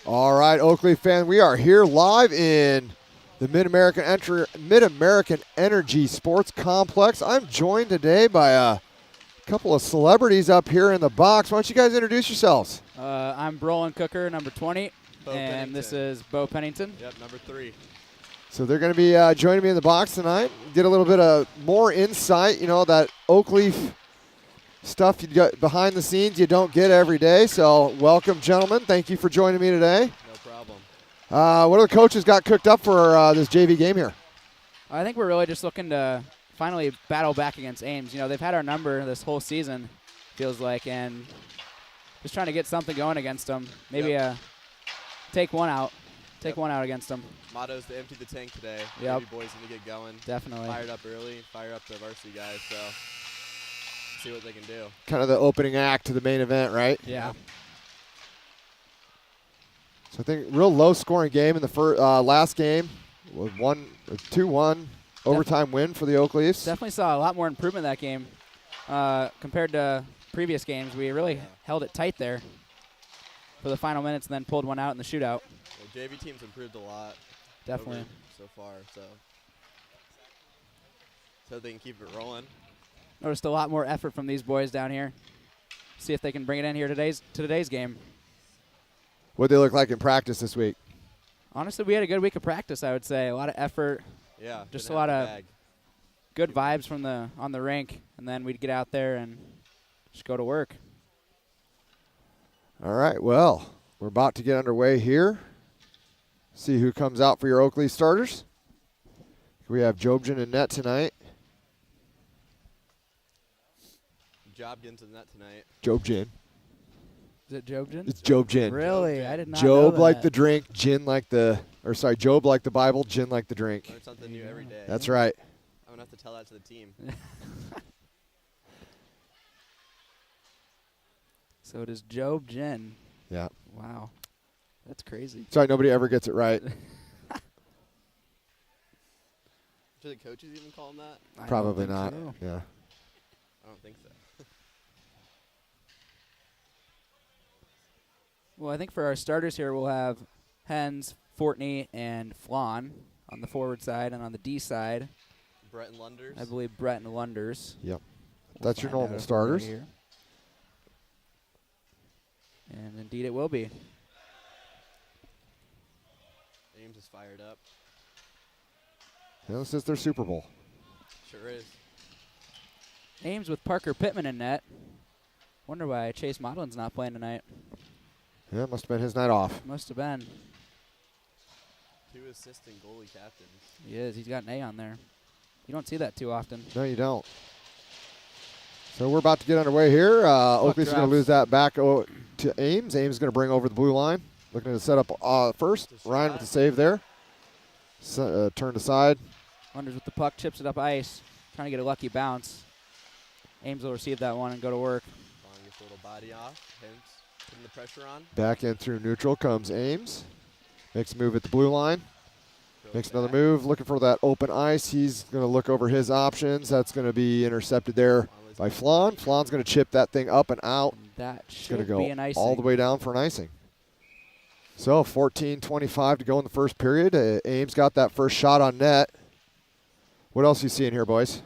All right, Oakleaf fan, we are here live in the Mid-American Energy Sports Complex. I'm joined today by a couple of celebrities up here in the box. Why don't you guys introduce yourselves? I'm Brolin Cooker, number 20, Bo and Pennington. this is Bo Pennington. Yep, number 3. So they're going to be joining me in the box tonight. Get a little bit of more insight, that Oakleaf stuff you got behind the scenes you don't get every day. So welcome, gentlemen. Thank you for joining me today. No problem. What are the coaches got cooked up for this JV game here? I think we're really just looking to finally battle back against Ames. They've had our number this whole season, feels like, and just trying to get something going against them. Maybe take one out. Take one out against them. Motto's to empty the tank today. Yep. Maybe boys need to get going. Definitely. Fired up early, fire up the varsity guys, so see what they can do. Kind of the opening act to the main event, right? Yeah. So I think real low-scoring game in the last game. 2-1 overtime win for the Oakleafs. Definitely saw a lot more improvement that game compared to previous games. We really held it tight there for the final minutes and then pulled one out in the shootout. The JV team's improved a lot. Definitely. So far, so they can keep it rolling. Noticed a lot more effort from these boys down here. See if they can bring it in here to today's game. What they look like in practice this week? Honestly, we had a good week of practice, I would say. A lot of effort. Yeah. Just a lot of good vibes from on the rink, and then we'd get out there and just go to work. All right, well, we're about to get underway here. See who comes out for your Oakleaf starters. We have Jobjan in net tonight. Job getting to the net tonight. Jobjan. Is it Jobjan? It's Jobjan. Really? I did not Job know that. like the drink, Jin like Job like the Bible, Jin like the drink. Learn something new every day. That's right. I'm going to have to tell that to the team. So it is Jobjan. Yeah. Wow. That's crazy. Sorry, nobody ever gets it right. Do the coaches even call him that? Probably I don't not. think so. Yeah. I don't think so. Well, I think for our starters here, we'll have Hens, Fortney, and Flan on the forward side, and on the D side, Brett and Lunders. I believe Brett and Lunders. Yep. We'll That's your find out normal if we're starters. here. And indeed it will be. Ames is fired up. Yeah, this is their Super Bowl. Sure is. Ames with Parker Pittman in net. Wonder why Chase Modlin's not playing tonight. Yeah, must have been his night off. Must have been. 2 assistant goalie captains. He is. He's got an A on there. You don't see that too often. No, you don't. So we're about to get underway here. Oakleaf's going to lose that back to Ames. Ames is going to bring over the blue line. Looking to set up first. Ryan with the save there. Turned aside. Lunders with the puck, chips it up ice. Trying to get a lucky bounce. Ames will receive that one and go to work. Long gets a little body off. Hens putting the pressure on. Back in through neutral comes Ames. Makes a move at the blue line. Makes another move. Looking for that open ice. He's going to look over his options. That's going to be intercepted there by Flan. Flan's going to chip that thing up and out. That It's should going to be an go icing. all the way down for an icing. So 14:25 to go in the first period. Ames got that first shot on net. What else you seeing here, boys?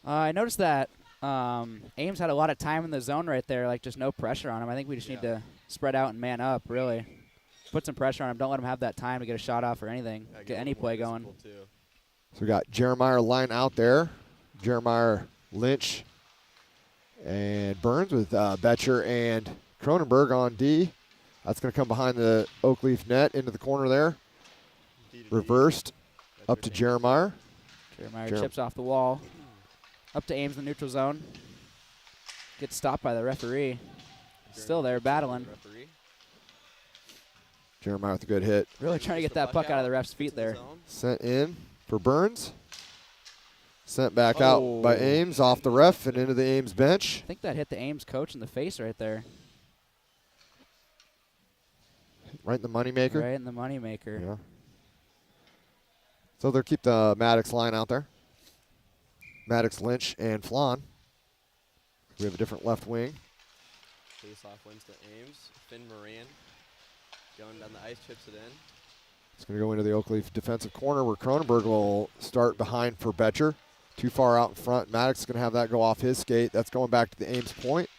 I noticed that Ames had a lot of time in the zone right there, like just no pressure on him. I think we just need to spread out and man up, really. Put some pressure on him. Don't let him have that time to get a shot off or anything. Get any play going. So we got Jeremiah line out there. Jeremiah, Lynch, and Burns with Betcher and Cronenberg on D. That's going to come behind the Oakleaf net into the corner there. Reversed up to Jeremiah. Jeremiah chips off the wall. Up to Ames in the neutral zone. Gets stopped by the referee. Still there, battling. Jeremiah with a good hit. Really trying to get that puck out of the ref's feet there. Sent in for Burns. Sent back out by Ames off the ref and into the Ames bench. I think that hit the Ames coach in the face right there. Right in the moneymaker. Right in the moneymaker. Yeah. So they'll keep the Maddox line out there. Maddox, Lynch, and Flan. We have a different left wing. Face off wins to Ames. Finn Moran Going down the ice, chips it in. It's going to go into the Oakleaf defensive corner where Cronenberg will start behind for Betcher. Too far out in front. Maddox is going to have that go off his skate. That's going back to the Ames point.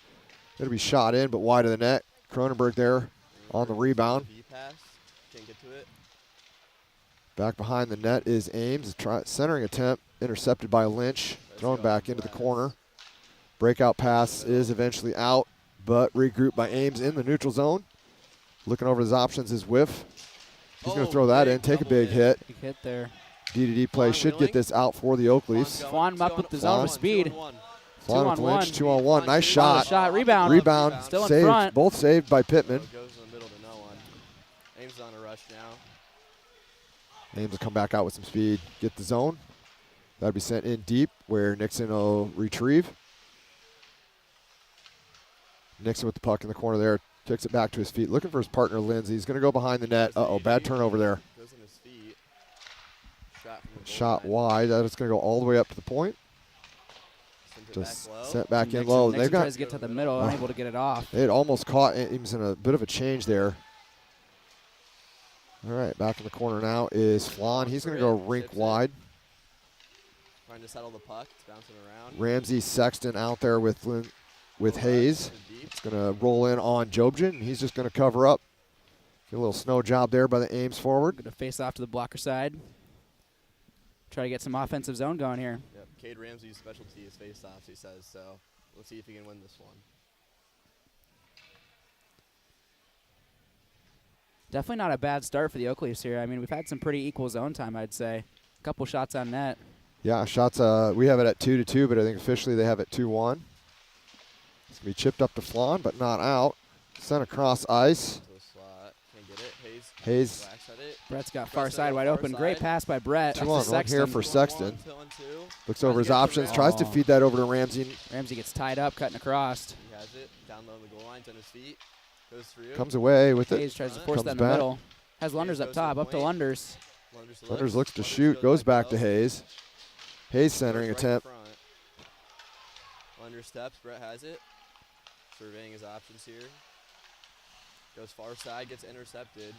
It'll be shot in, but wide of the net. Cronenberg there on the rebound. V-pass. Can't get to it. Back behind the net is Ames. Centering attempt intercepted by Lynch. Thrown back into the corner. Breakout pass is eventually out, but regrouped by Ames in the neutral zone. Looking over his options is Whiff. He's going to throw that in, take a big hit. Big hit there. D2D play should get this out for the Oakleafs. Flan up with the zone with speed. Flan with Lynch, 2-on-1. Nice shot. Rebound. Rebound. Still in saved. front. Both saved by Pittman. Goes in the middle to no one. Ames on a rush now. Ames will come back out with some speed. Get the zone. That'll be sent in deep where Nixon will retrieve. Nixon with the puck in the corner there. Kicks it back to his feet. Looking for his partner, Lindsay. He's going to go behind the net. Uh-oh, bad turnover there. Goes in his feet. Shot from the Shot goal line. wide. That's going to go all the way up to the point. Sent it Just back low. sent back in Nixon, low. Nixon They've got. tries to get to the middle, unable to get it off. They had almost caught Ames in a bit of a change there. All right, back in the corner now is Flan. He's going to go rink wide. Trying to settle the puck. It's bouncing around. Ramsey Sexton out there with Hayes. It's going to roll in on Jobjan, and he's just going to cover up. Get a little snow job there by the Ames forward. Going to face off to the blocker side. Try to get some offensive zone going here. Yep. Cade Ramsey's specialty is face-offs, he says, so let's see if he can win this one. Definitely not a bad start for the Oakleafs here. I mean, we've had some pretty equal zone time, I'd say. A couple shots on net. Yeah, shots. We have it at 2-2, but I think officially they have it 2-1. It's going to be chipped up to Flan, but not out. Sent across ice. To the slot. Can't get it. Hayes. Whacks at it. Brett's got far Brett's side got wide far open. side. Great pass by Brett. 2-on-1 here for Sexton. 2-on-2. Looks over his options. Tries to feed that over to Ramsey. Ramsey gets tied up, cutting across. He has it. Down low on the goal line. On his feet. Goes through. Comes away with it. Hayes tries to force Comes that in the back. middle. Has Lunders up goes to top. the Up to point. Lunders. Lunders looks to shoot. Goes back to Hayes. Hayes centering attempt. Under steps, Brett has it. Surveying his options here. Goes far side, gets intercepted.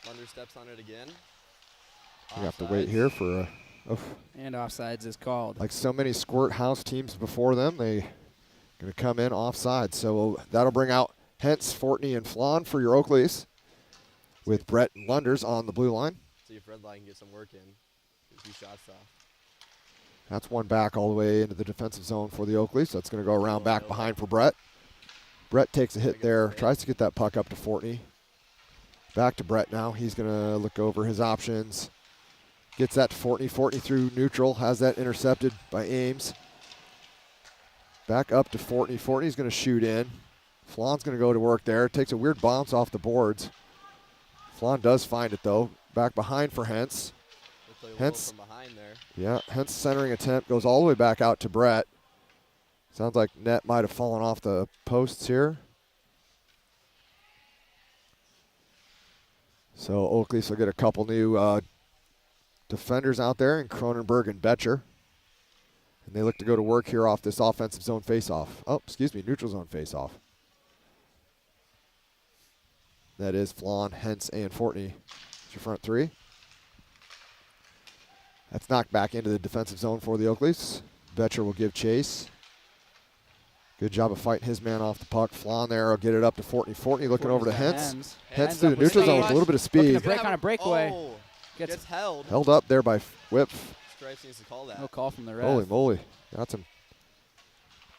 Under steps on it again. We have to wait here for a. And offsides is called. Like so many Squirt House teams before them, they going to come in offside. So that'll bring out Hentz, Fortney, and Flan for your Oakleys, with Brett and Lunders on the blue line. See if Redline can get some work in. Get 2 shots off. That's one back all the way into the defensive zone for the Oakleys. So that's going to go around back behind for Brett. Brett takes a hit there, tries to get that puck up to Fortney. Back to Brett now. He's going to look over his options. Gets that to Fortney. Fortney through neutral. Has that intercepted by Ames. Back up to Fortney. Fortney's going to shoot in. Flan's going to go to work there. Takes a weird bounce off the boards. Flan does find it, though. Back behind for Hentz. Hentz, from behind there. yeah, Hentz centering attempt goes all the way back out to Brett. Sounds like net might have fallen off the posts here. So Oakleys will get a couple new defenders out there in Cronenberg and Betcher. And they look to go to work here off this offensive zone faceoff. Oh, excuse me, neutral zone faceoff. That is Flan, Hentz, and Fortney. It's your front three. That's knocked back into the defensive zone for the Oakleys. Betcher will give chase. Good job of fighting his man off the puck. Flan there will get it up to Fortney. Fortney looking over to Hentz. Hentz through the neutral zone with a little bit of Looking speed. to break on a breakaway. Oh, Gets gets held. Held up there by Whip. Stripes needs to call that. no call from the ref. Holy moly. That's him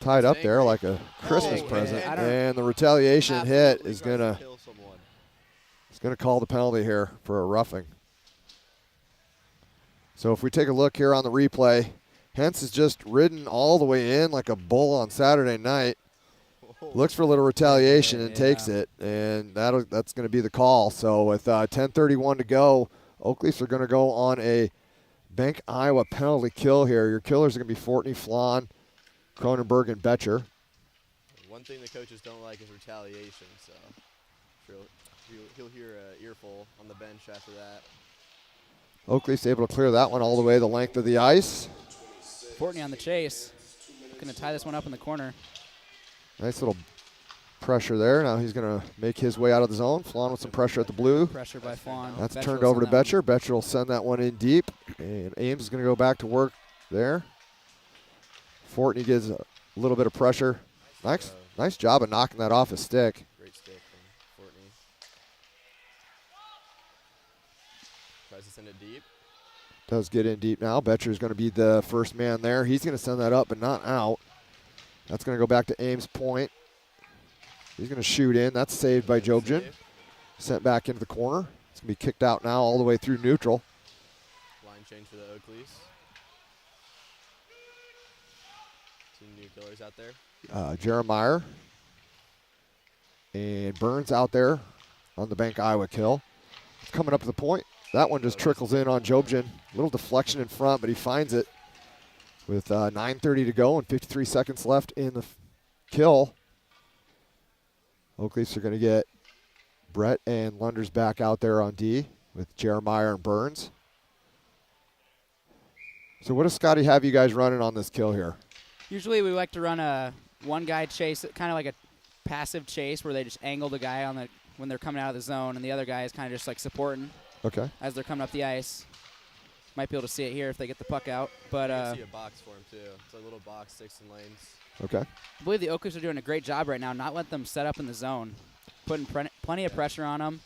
tied up there like a Christmas Oh, present. man. And the retaliation hit Absolutely is tries going to to kill someone. call the penalty here for a roughing. So if we take a look here on the replay, Hentz is just ridden all the way in like a bull on Saturday night. Looks for a little retaliation and takes it, and that's going to be the call. So with 10:31 to go, Oakleys are going to go on a Bank Iowa penalty kill here. Your killers are going to be Fortney, Flan, Cronenberg, and Betcher. One thing the coaches don't like is retaliation, so sure he'll hear an earful on the bench after that. Oakleys able to clear that one all the way the length of the ice. Fortney on the chase. Looking to tie this one up in the corner. Nice little pressure there. Now he's going to make his way out of the zone. Flan with some pressure at the blue. Pressure by Flan. That's Betcher turned will over to send that Betcher. Betcher will send that one in deep. And Ames is going to go back to work there. Fortney gives a little bit of pressure. Nice job of knocking that off his stick. Great stick from Fortney. Tries to send it deep. Does get in deep now. Betcher's going to be the first man there. He's going to send that up, but not out. That's going to go back to Ames' point. He's going to shoot in. That's saved by Jobjin. Sent back into the corner. It's going to be kicked out now all the way through neutral. Line change for the Oakleys. Two new killers out there. Jeremiah and Burns out there on the Bank Iowa kill. Coming up to the point. That one just trickles in on Jobjin. Little deflection in front, but he finds it with 9:30 to go and 53 seconds left in the kill. Oakleys are going to get Brett and Lunders back out there on D with Jeremiah and Burns. So what does Scotty have you guys running on this kill here? Usually we like to run a one-guy chase, kind of like a passive chase where they just angle the guy on the when they're coming out of the zone, and the other guy is kind of just like supporting. Okay. As they're coming up the ice. Might be able to see it here if they get the puck out. But you can see a box for him, too. It's a little box, 6 in lanes. Okay. I believe the Oakleys are doing a great job right now, not letting them set up in the zone. Putting plenty of pressure on them.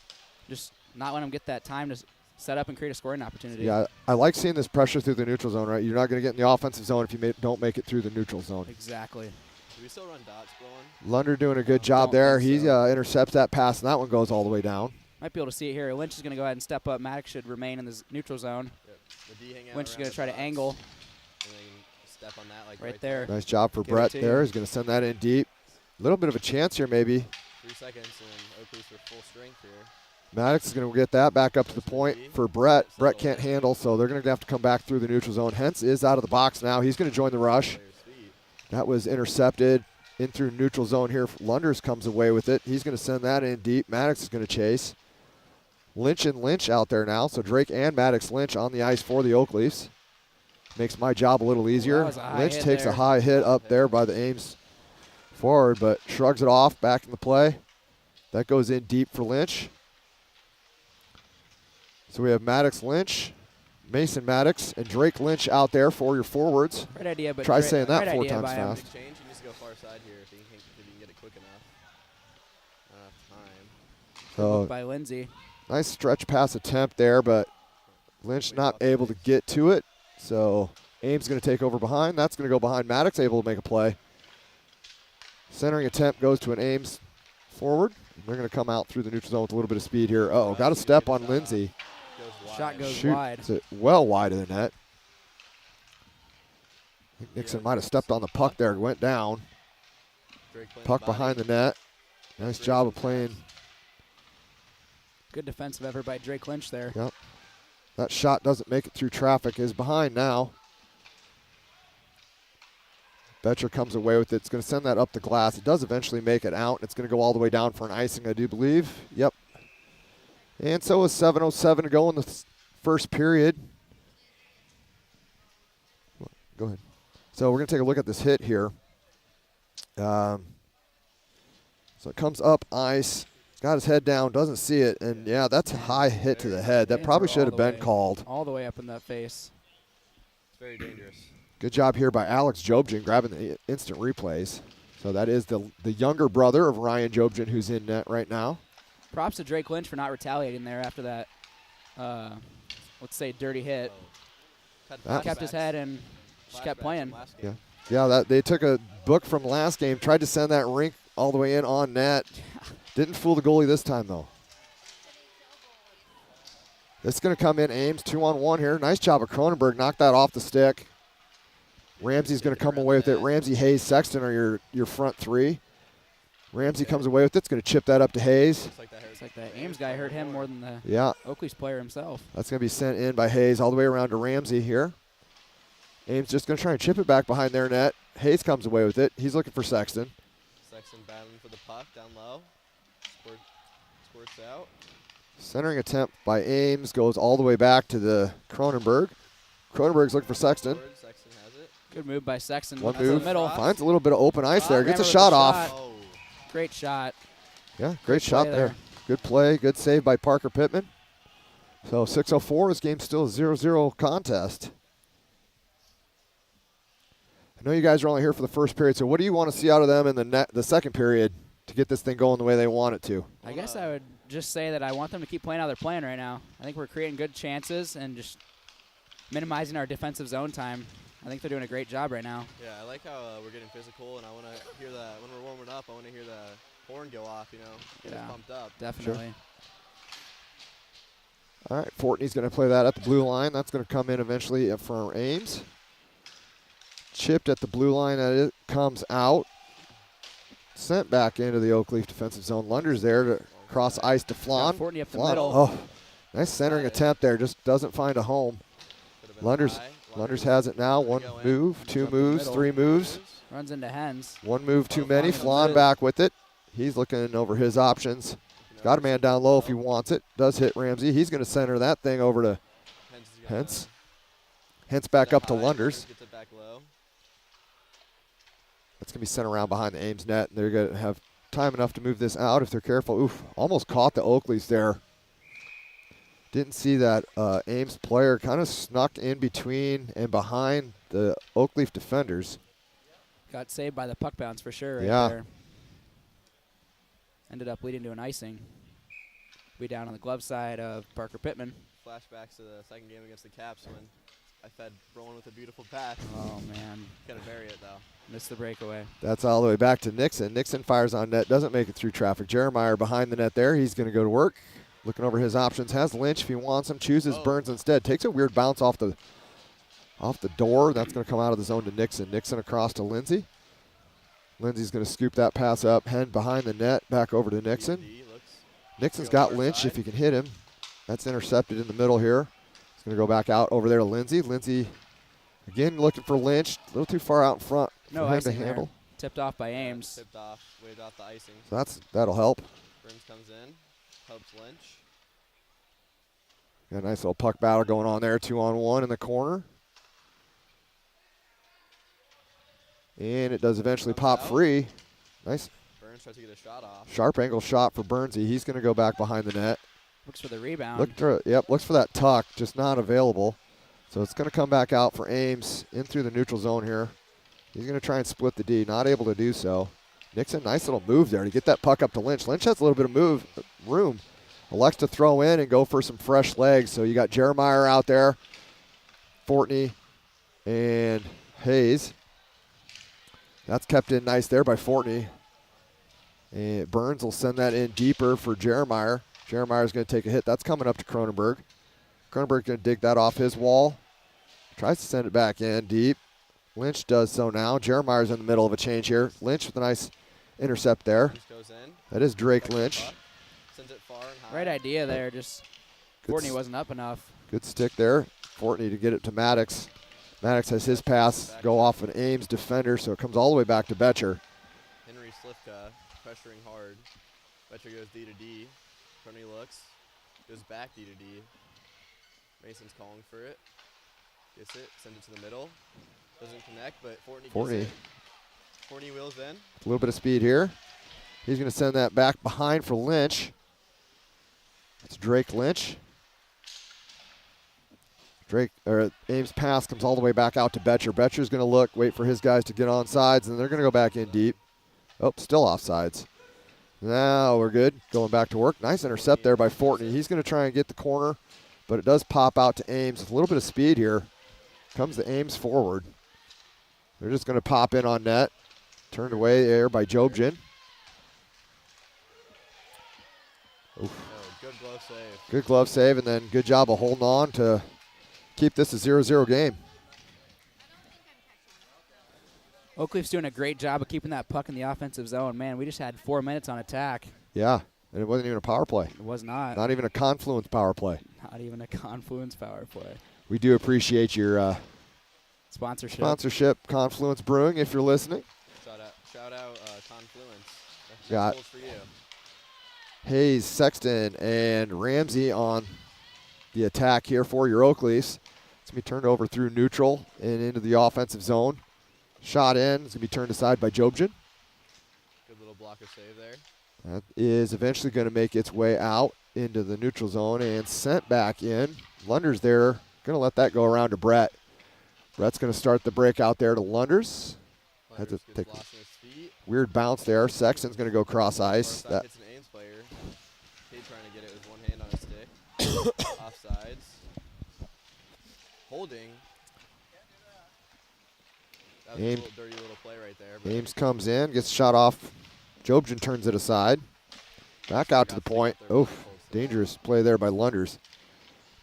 Just not letting them get that time to set up and create a scoring opportunity. Yeah, I like seeing this pressure through the neutral zone, right? You're not going to get in the offensive zone if you don't make it through the neutral zone. Exactly. Do we still run dots, Broen? Lunder doing a good job there. He intercepts that pass, and that one goes all the way down. Might be able to see it here. Lynch is going to go ahead and step up. Maddox should remain in the neutral zone. Yep. Lynch is going to try to angle. And then step on that like right there. Nice job for Brett there. He's going to send that in deep. A little bit of a chance here maybe. 3 seconds and Oakleys for full strength here. Maddox is going to get that back up to the point for Brett. Brett can't handle, so they're going to have to come back through the neutral zone. Hence is out of the box now. He's going to join the rush. That was intercepted in through neutral zone here. Lunders comes away with it. He's going to send that in deep. Maddox is going to chase. Lynch and Lynch out there now. So Drake and Maddox Lynch on the ice for the Oakleys. Makes my job a little easier. Lynch takes a high hit up there by the Ames forward, but shrugs it off back in the play. That goes in deep for Lynch. So we have Maddox Lynch, Mason Maddox, and Drake Lynch out there for your forwards. Great idea, but try saying that 4 times fast. He needs to go far side here if he can get it quick enough. Time. So by Lindsay. Nice stretch pass attempt there, but Lynch not able to get to it. So Ames going to take over behind. That's going to go behind Maddox, able to make a play. Centering attempt goes to an Ames forward. They're going to come out through the neutral zone with a little bit of speed here. Uh-oh, got a step on Lindsay. Shot goes wide. Well wide of the net. I think Nixon might have stepped on the puck there. Went down. Puck behind the net. Nice job of playing. Good defensive effort by Drake Lynch there. Yep. That shot doesn't make it through traffic. Is behind now. Betcher comes away with it. It's going to send that up the glass. It does eventually make it out. It's going to go all the way down for an icing, I do believe. Yep. And so is 7:07 to go in the first period. Go ahead. So we're going to take a look at this hit here. So it comes up ice. Got his head down, doesn't see it, and yeah, that's a high hit to the head. That probably should have been called. All the way up in that face. It's very dangerous. Good job here by Alex Jobjin grabbing the instant replays. So that is the younger brother of Ryan Jobjin who's in net right now. Props to Drake Lynch for not retaliating there after that, let's say, dirty hit. Kept his head and just kept playing. Yeah, they took a book from last game, tried to send that rink all the way in on net. Didn't fool the goalie this time, though. This is going to come in Ames 2-on-1 here. Nice job of Cronenberg. Knocked that off the stick. Ramsey's going to come away with it. Ramsey, Hayes, Sexton are your front three. Ramsey comes away with it. It's going to chip that up to Hayes. It's like the Ames guy hurt him more than the Oakleys player himself. That's going to be sent in by Hayes all the way around to Ramsey here. Ames just going to try and chip it back behind their net. Hayes comes away with it. He's looking for Sexton. Sexton battling for the puck down low. Squirts out. Centering attempt by Ames goes all the way back to the Cronenberg. Cronenberg's looking for Sexton. Sexton has it. Good move by Sexton. One move. The middle. Cross. Finds a little bit of open ice there. Gets a shot off. Oh. Great shot. Yeah, great shot play there. there. Good play, good save by Parker Pittman. So 6:04, this game's still a 0-0 contest. I know you guys are only here for the first period, so what do you want to see out of them in the second period to get this thing going the way they want it to? I guess I would just say that I want them to keep playing how they're playing right now. I think we're creating good chances and just minimizing our defensive zone time. I think they're doing a great job right now. Yeah, I like how we're getting physical, and I want to hear that when we're warming up. I want to hear the horn go off. Get us pumped up. Definitely. Sure. All right, Fortney's going to play that at the blue line. That's going to come in eventually for Ames. Chipped at the blue line, and it comes out. Sent back into the Oakleaf defensive zone. Lunders there to cross ice to Flan. Fortney up the Flan. middle. Oh, nice centering attempt there. Just doesn't find a home. Lunders has it now. One move, two moves, three moves. Runs into Hens. One move too many. Flan back with it. He's looking over his options. He's got a man down low if he wants it. Does hit Ramsey. He's going to center that thing over to Hens. Hens back up to Lunders. Gets it back low. That's going to be sent around behind the Ames net. And they're going to have time enough to move this out if they're careful. Oof, almost caught the Oakleys there. Didn't see that Ames player kind of snuck in between and behind the Oakleaf defenders. Got saved by the puck bounce for sure right there. Ended up leading to an icing. We down on the glove side of Parker Pittman. Flashbacks to the second game against the Caps when I fed Rowan with a beautiful pass. Oh, man. Couldn't bury it, though. Missed the breakaway. That's all the way back to Nixon. Nixon fires on net, doesn't make it through traffic. Jeremiah behind the net there. He's going to go to work. Looking over his options. Has Lynch if he wants him. Chooses Burns instead. Takes a weird bounce off the door. That's going to come out of the zone to Nixon. Nixon across to Lindsay. Lindsay's going to scoop that pass up. Hen behind the net. Back over to Nixon. Nixon's got Lynch if he can hit him. That's intercepted in the middle here. He's going to go back out over there to Lindsay. Lindsay again looking for Lynch. A little too far out in front no for him to icing handle. There. Tipped off by Ames. Tipped off. Waved off the icing. So that'll help. Burns comes in. Helps Lynch. Got a nice little puck battle going on there. 2-on-1 in the corner. And it does eventually pop free. Nice. Burns tries to get a shot off. Sharp angle shot for Burnsy. He's going to go back behind the net. Looks for the rebound. Looks for that tuck, just not available. So it's going to come back out for Ames in through the neutral zone here. He's going to try and split the D. Not able to do so. Nixon, nice little move there to get that puck up to Lynch. Lynch has a little bit of room. Elects to throw in and go for some fresh legs. So you got Jeremiah out there, Fortney, and Hayes. That's kept in nice there by Fortney. And Burns will send that in deeper for Jeremiah. Jeremiah's going to take a hit. That's coming up to Cronenberg. Cronenberg's going to dig that off his wall. Tries to send it back in deep. Lynch does so now. Jeremiah's in the middle of a change here. Lynch with a nice intercept there. Just goes in. That is Drake Lynch. Sends it far and high. Right idea there. Just Fortney wasn't up enough. Good stick there. Fortney to get it to Maddox. Maddox has his pass go off an Ames defender, so it comes all the way back to Betcher. Henry Slivka pressuring hard. Betcher goes D to D. Fortney looks. Goes back D to D. Mason's calling for it. Gets it. Sends it to the middle. Doesn't connect, but Fortney gets it. Fortney wheels in. A little bit of speed here. He's going to send that back behind for Lynch. It's Drake Lynch. Ames' pass comes all the way back out to Betcher. Betcher's going to look, wait for his guys to get on sides, and they're going to go back in deep. Oh, still off sides. Now we're good. Going back to work. Nice intercept there by Fortney. He's going to try and get the corner, but it does pop out to Ames with a little bit of speed here. Comes the Ames forward. They're just going to pop in on net. Turned away there by Jobjin. Oh, good glove save. Good glove save, and then good job of holding on to keep this a 0-0 game. Oakleaf's doing a great job of keeping that puck in the offensive zone. Man, we just had 4 minutes on attack. Yeah, and it wasn't even a power play. It was not. Not even a Confluence power play. Not even a Confluence power play. We do appreciate your sponsorship, Confluence Brewing, if you're listening. Shout out Confluence. Got That's for you. Hayes, Sexton, and Ramsey on the attack here for your Oakleafs. It's going to be turned over through neutral and into the offensive zone. Shot in. It's going to be turned aside by Jobjin. Good little blocker save there. That is eventually going to make its way out into the neutral zone and sent back in. Lunders there, going to let that go around to Brett. Brett's going to start the break out there to Lunders. Had to take a weird bounce there. Sexton's going to go cross ice. That hits an Ames player. Cade trying to get it with one hand on his stick. Offsides. Holding. That was a little dirty little play right there. Ames comes in, gets shot off. Jobjan turns it aside. Back out to the point. Oof, dangerous play there by Lunders.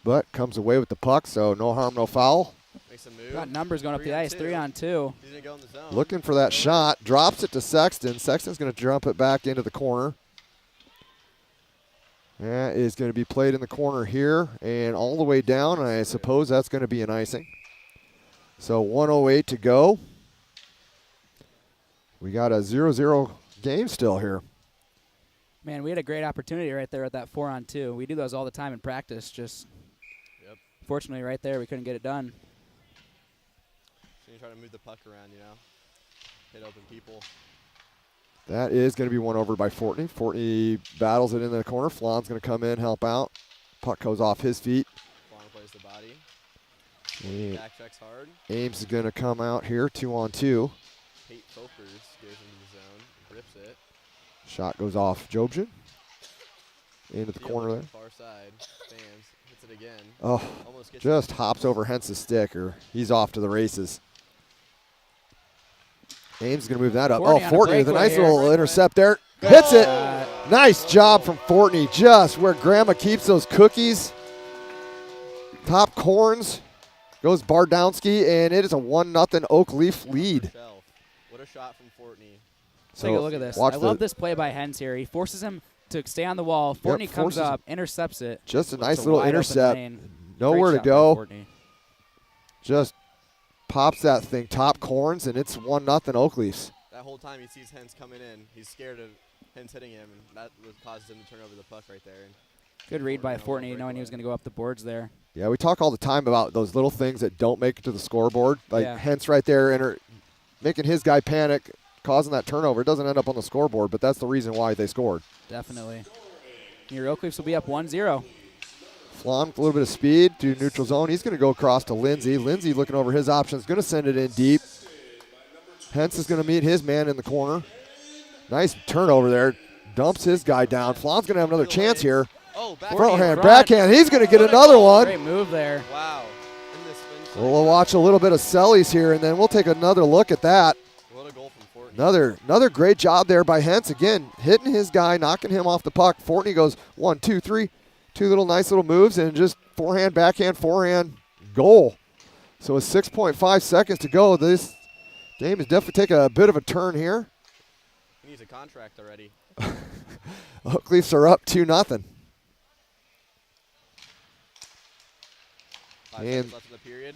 But comes away with the puck, so no harm, no foul. Makes a move. Got numbers going up the ice, 3-on-2. He's gonna go in the zone. Looking for that shot, drops it to Sexton. Sexton's going to jump it back into the corner. That is going to be played in the corner here and all the way down. I suppose that's going to be an icing. So 1:08 to go. We got a 0-0 game still here. Man, we had a great opportunity right there at that 4-on-2. We do those all the time in practice. Just fortunately right there we couldn't get it done. So you try to move the puck around, hit open people. That is going to be won over by Fortney. Fortney battles it in the corner. Flan's going to come in, help out. Puck goes off his feet. Flan plays the body. Back checks hard. Ames is going to come out here, 2-on-2. Pate Fopers goes into the zone, rips it. Shot goes off Jobjan. Into the corner there. Far side, fans, hits it again. Oh, just hops over Hentz's stick, or he's off to the races. Ames is going to move that up. Fortney with a nice little intercept there. Hits it. Nice job from Fortney. Just where Grandma keeps those cookies. Top corns. Goes Bardowski, and it is a 1-0 Oak Leaf lead. What a shot from Fortney. So take a look at this. I love this play by Hens here. He forces him to stay on the wall. Fortney comes up, intercepts it. Just a nice little intercept. Nowhere to go. Just pops that thing, top corns, and it's 1-0 Oak Leafs. That whole time he sees Hens coming in, he's scared of Hens hitting him, and that causes him to turn over the puck right there. Good read by Fortney, knowing he was going to go up the boards there. Yeah, we talk all the time about those little things that don't make it to the scoreboard. Like Hens right there, making his guy panic, causing that turnover. It doesn't end up on the scoreboard, but that's the reason why they scored. Definitely. Your Oak Leafs will be up 1-0. Flan with a little bit of speed to neutral zone. He's going to go across to Lindsay. Lindsay looking over his options, going to send it in deep. Hens is going to meet his man in the corner. Nice turnover there. Dumps his guy down. Flan's going to have another chance here. Front hand, backhand. He's going to get another one. Great move there. Wow. We'll watch a little bit of Sellies here, and then we'll take another look at that. What a goal from Fortney. Another great job there by Hens. Again, hitting his guy, knocking him off the puck. Fortney goes 1, 2, 3. Two nice little moves, and just forehand, backhand, goal. So with 6.5 seconds to go, this game is definitely taking a bit of a turn here. He needs a contract already. Oak Leafs are up 2-0. And left in the period.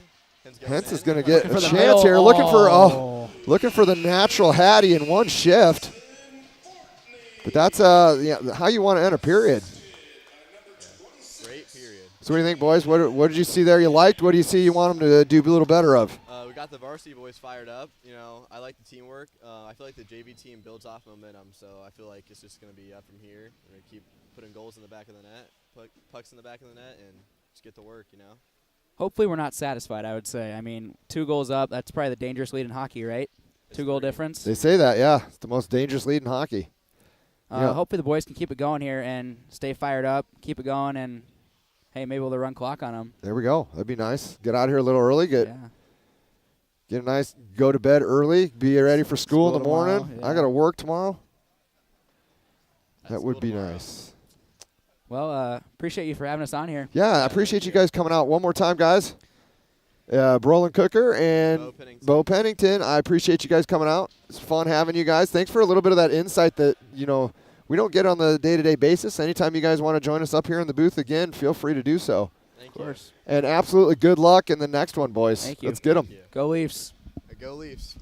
Hens is going to get a chance here, looking for the natural Hattie in one shift. But that's how you want to end a period. Great period. So what do you think, boys? What did you see there you liked? What do you see you want them to do a little better of? We got the varsity boys fired up. I like the teamwork. I feel like the JV team builds off momentum, so I feel like it's just going to be up from here. We're going to keep putting goals in the back of the net, pucks in the back of the net, and just get to work, Hopefully we're not satisfied, I would say. I mean, 2 goals up, that's probably the dangerous lead in hockey, right? 2-goal difference. They say that, yeah. It's the most dangerous lead in hockey. Hopefully the boys can keep it going here and stay fired up, keep it going, and, hey, maybe we'll run clock on them. There we go. That'd be nice. Get out here a little early. Get a nice go to bed early. Be ready for school in the morning. I got to work tomorrow. That would be nice. Well, appreciate you for having us on here. Yeah, I appreciate you guys coming out one more time, guys. Brolin Cooker and Bo Pennington, I appreciate you guys coming out. It's fun having you guys. Thanks for a little bit of that insight that, we don't get on the day-to-day basis. Anytime you guys want to join us up here in the booth again, feel free to do so. Thank you. Of course. And absolutely good luck in the next one, boys. Thank you. Let's get them. Go Leafs. Go Leafs.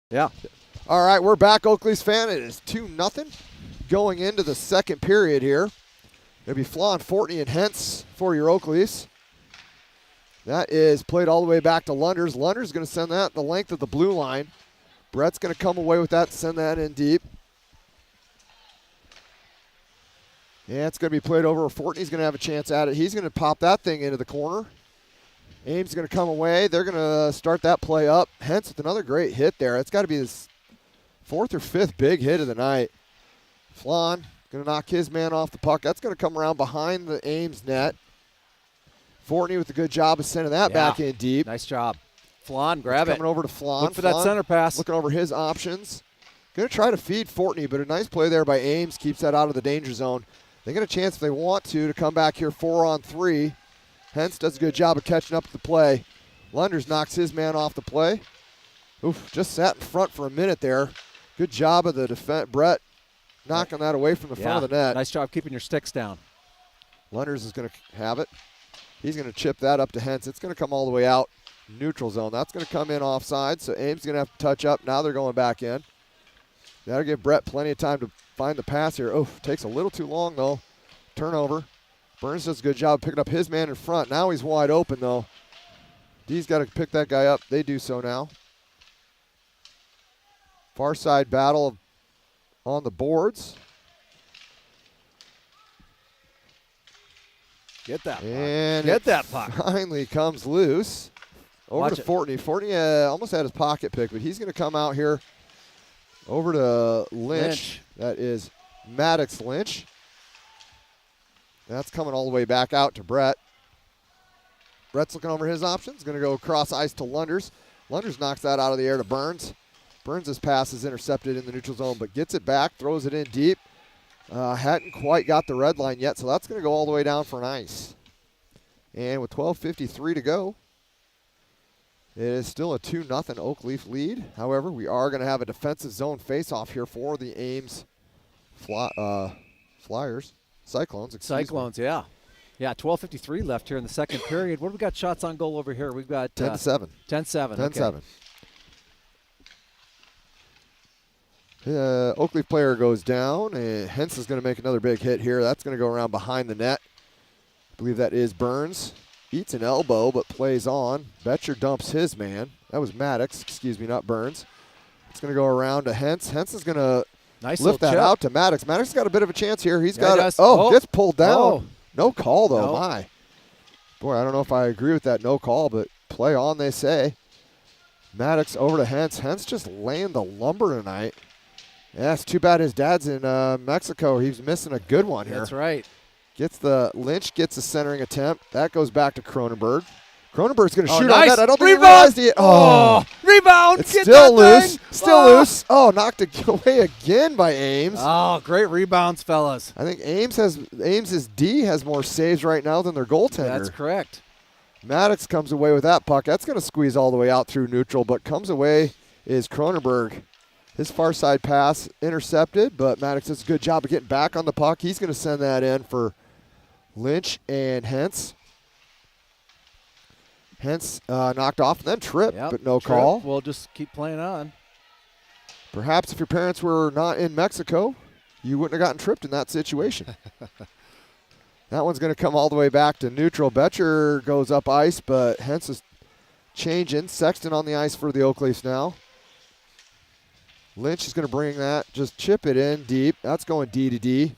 Yeah. All right, we're back, Oakleys fan. It is 2-0 going into the second period here. It'll be Flawn, Fortney, and Hentz for your Oakleys. That is played all the way back to Lunders. Lunders going to send that the length of the blue line. Brett's going to come away with that, send that in deep. Yeah, it's going to be played over. Fortney's going to have a chance at it. He's going to pop that thing into the corner. Ames going to come away. They're going to start that play up. Hentz with another great hit there. It's got to be his fourth or fifth big hit of the night. Flan going to knock his man off the puck. That's going to come around behind the Ames net. Fortney with a good job of sending that back in deep. Nice job. Flan, grab it. Coming over to Flan. Look for that center pass. Looking over his options. Going to try to feed Fortney, but a nice play there by Ames. Keeps that out of the danger zone. They get a chance if they want to come back here 4-on-3. Hentz does a good job of catching up to the play. Lunders knocks his man off the play. Oof, just sat in front for a minute there. Good job of the defense. Brett knocking that away from the front of the net. Nice job keeping your sticks down. Lunders is going to have it. He's going to chip that up to Hentz. It's going to come all the way out. Neutral zone. That's going to come in offside, so Ames is going to have to touch up. Now they're going back in. That'll give Brett plenty of time to find the pass here. Oh, takes a little too long, though. Turnover. Burns does a good job picking up his man in front. Now he's wide open, though. D's got to pick that guy up. They do so now. Far side battle on the boards. Get that puck. And Get that puck. Finally comes loose. Over to Fortney. Fortney almost had his pocket pick, but he's going to come out here over to Lynch. That is Maddox Lynch. That's coming all the way back out to Brett. Brett's looking over his options. Going to go across ice to Lunders. Lunders knocks that out of the air to Burns. Burns' pass is intercepted in the neutral zone, but gets it back, throws it in deep. Hadn't quite got the red line yet, so that's going to go all the way down for an ice. And with 12:53 to go, it is still a 2-0 Oakleaf lead. However, we are going to have a defensive zone face-off here for the Ames Flyers. Cyclones, excuse me. Cyclones, yeah. Yeah, 12:53 left here in the second period. What do we got shots on goal over here? We've got 10-7. 10-7. 10-7. Oakleaf player goes down, and Hentz is going to make another big hit here. That's going to go around behind the net. I believe that is Burns. Eats an elbow, but plays on. Betcher dumps his man. That was Maddox, excuse me, not Burns. It's going to go around to Hentz. Hentz is going to lift that out to Maddox. Maddox got a bit of a chance here. He's got it. Oh, gets pulled down. Oh. No call, though. My. Boy, I don't know if I agree with that no call, but play on, they say. Maddox over to Hentz. Hentz just laying the lumber tonight. Yeah, it's too bad his dad's in Mexico. He's missing a good one here. That's right. Lynch gets a centering attempt. That goes back to Cronenberg. Cronenberg's going to shoot nice. on that. I don't think Rebound. he realized it. Oh, rebound. it's Get still that loose. thing. Still loose. Oh, knocked it away again by Ames. Oh, great rebounds, fellas. I think Ames's D has more saves right now than their goaltender. That's correct. Maddox comes away with that puck. That's going to squeeze all the way out through neutral, but comes away is Cronenberg. His far side pass intercepted, but Maddox does a good job of getting back on the puck. He's going to send that in for Lynch and Hentz. Hentz knocked off and then tripped, but no call. We'll just keep playing on. Perhaps if your parents were not in Mexico, you wouldn't have gotten tripped in that situation. That one's going to come all the way back to neutral. Betcher goes up ice, but Hentz is changing. Sexton on the ice for the Oakleafs now. Lynch is going to bring that, just chip it in deep. That's going D to D.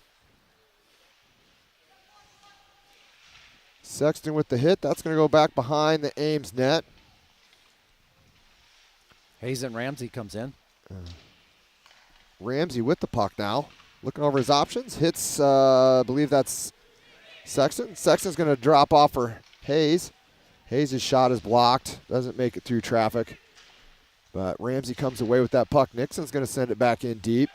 Sexton with the hit. That's going to go back behind the Ames net. Hazen Ramsey comes in. Ramsey with the puck now. Looking over his options. Hits, I believe that's Sexton. Sexton's going to drop off for Hayes. Hayes' shot is blocked. Doesn't make it through traffic. But Ramsey comes away with that puck. Nixon's going to send it back in deep.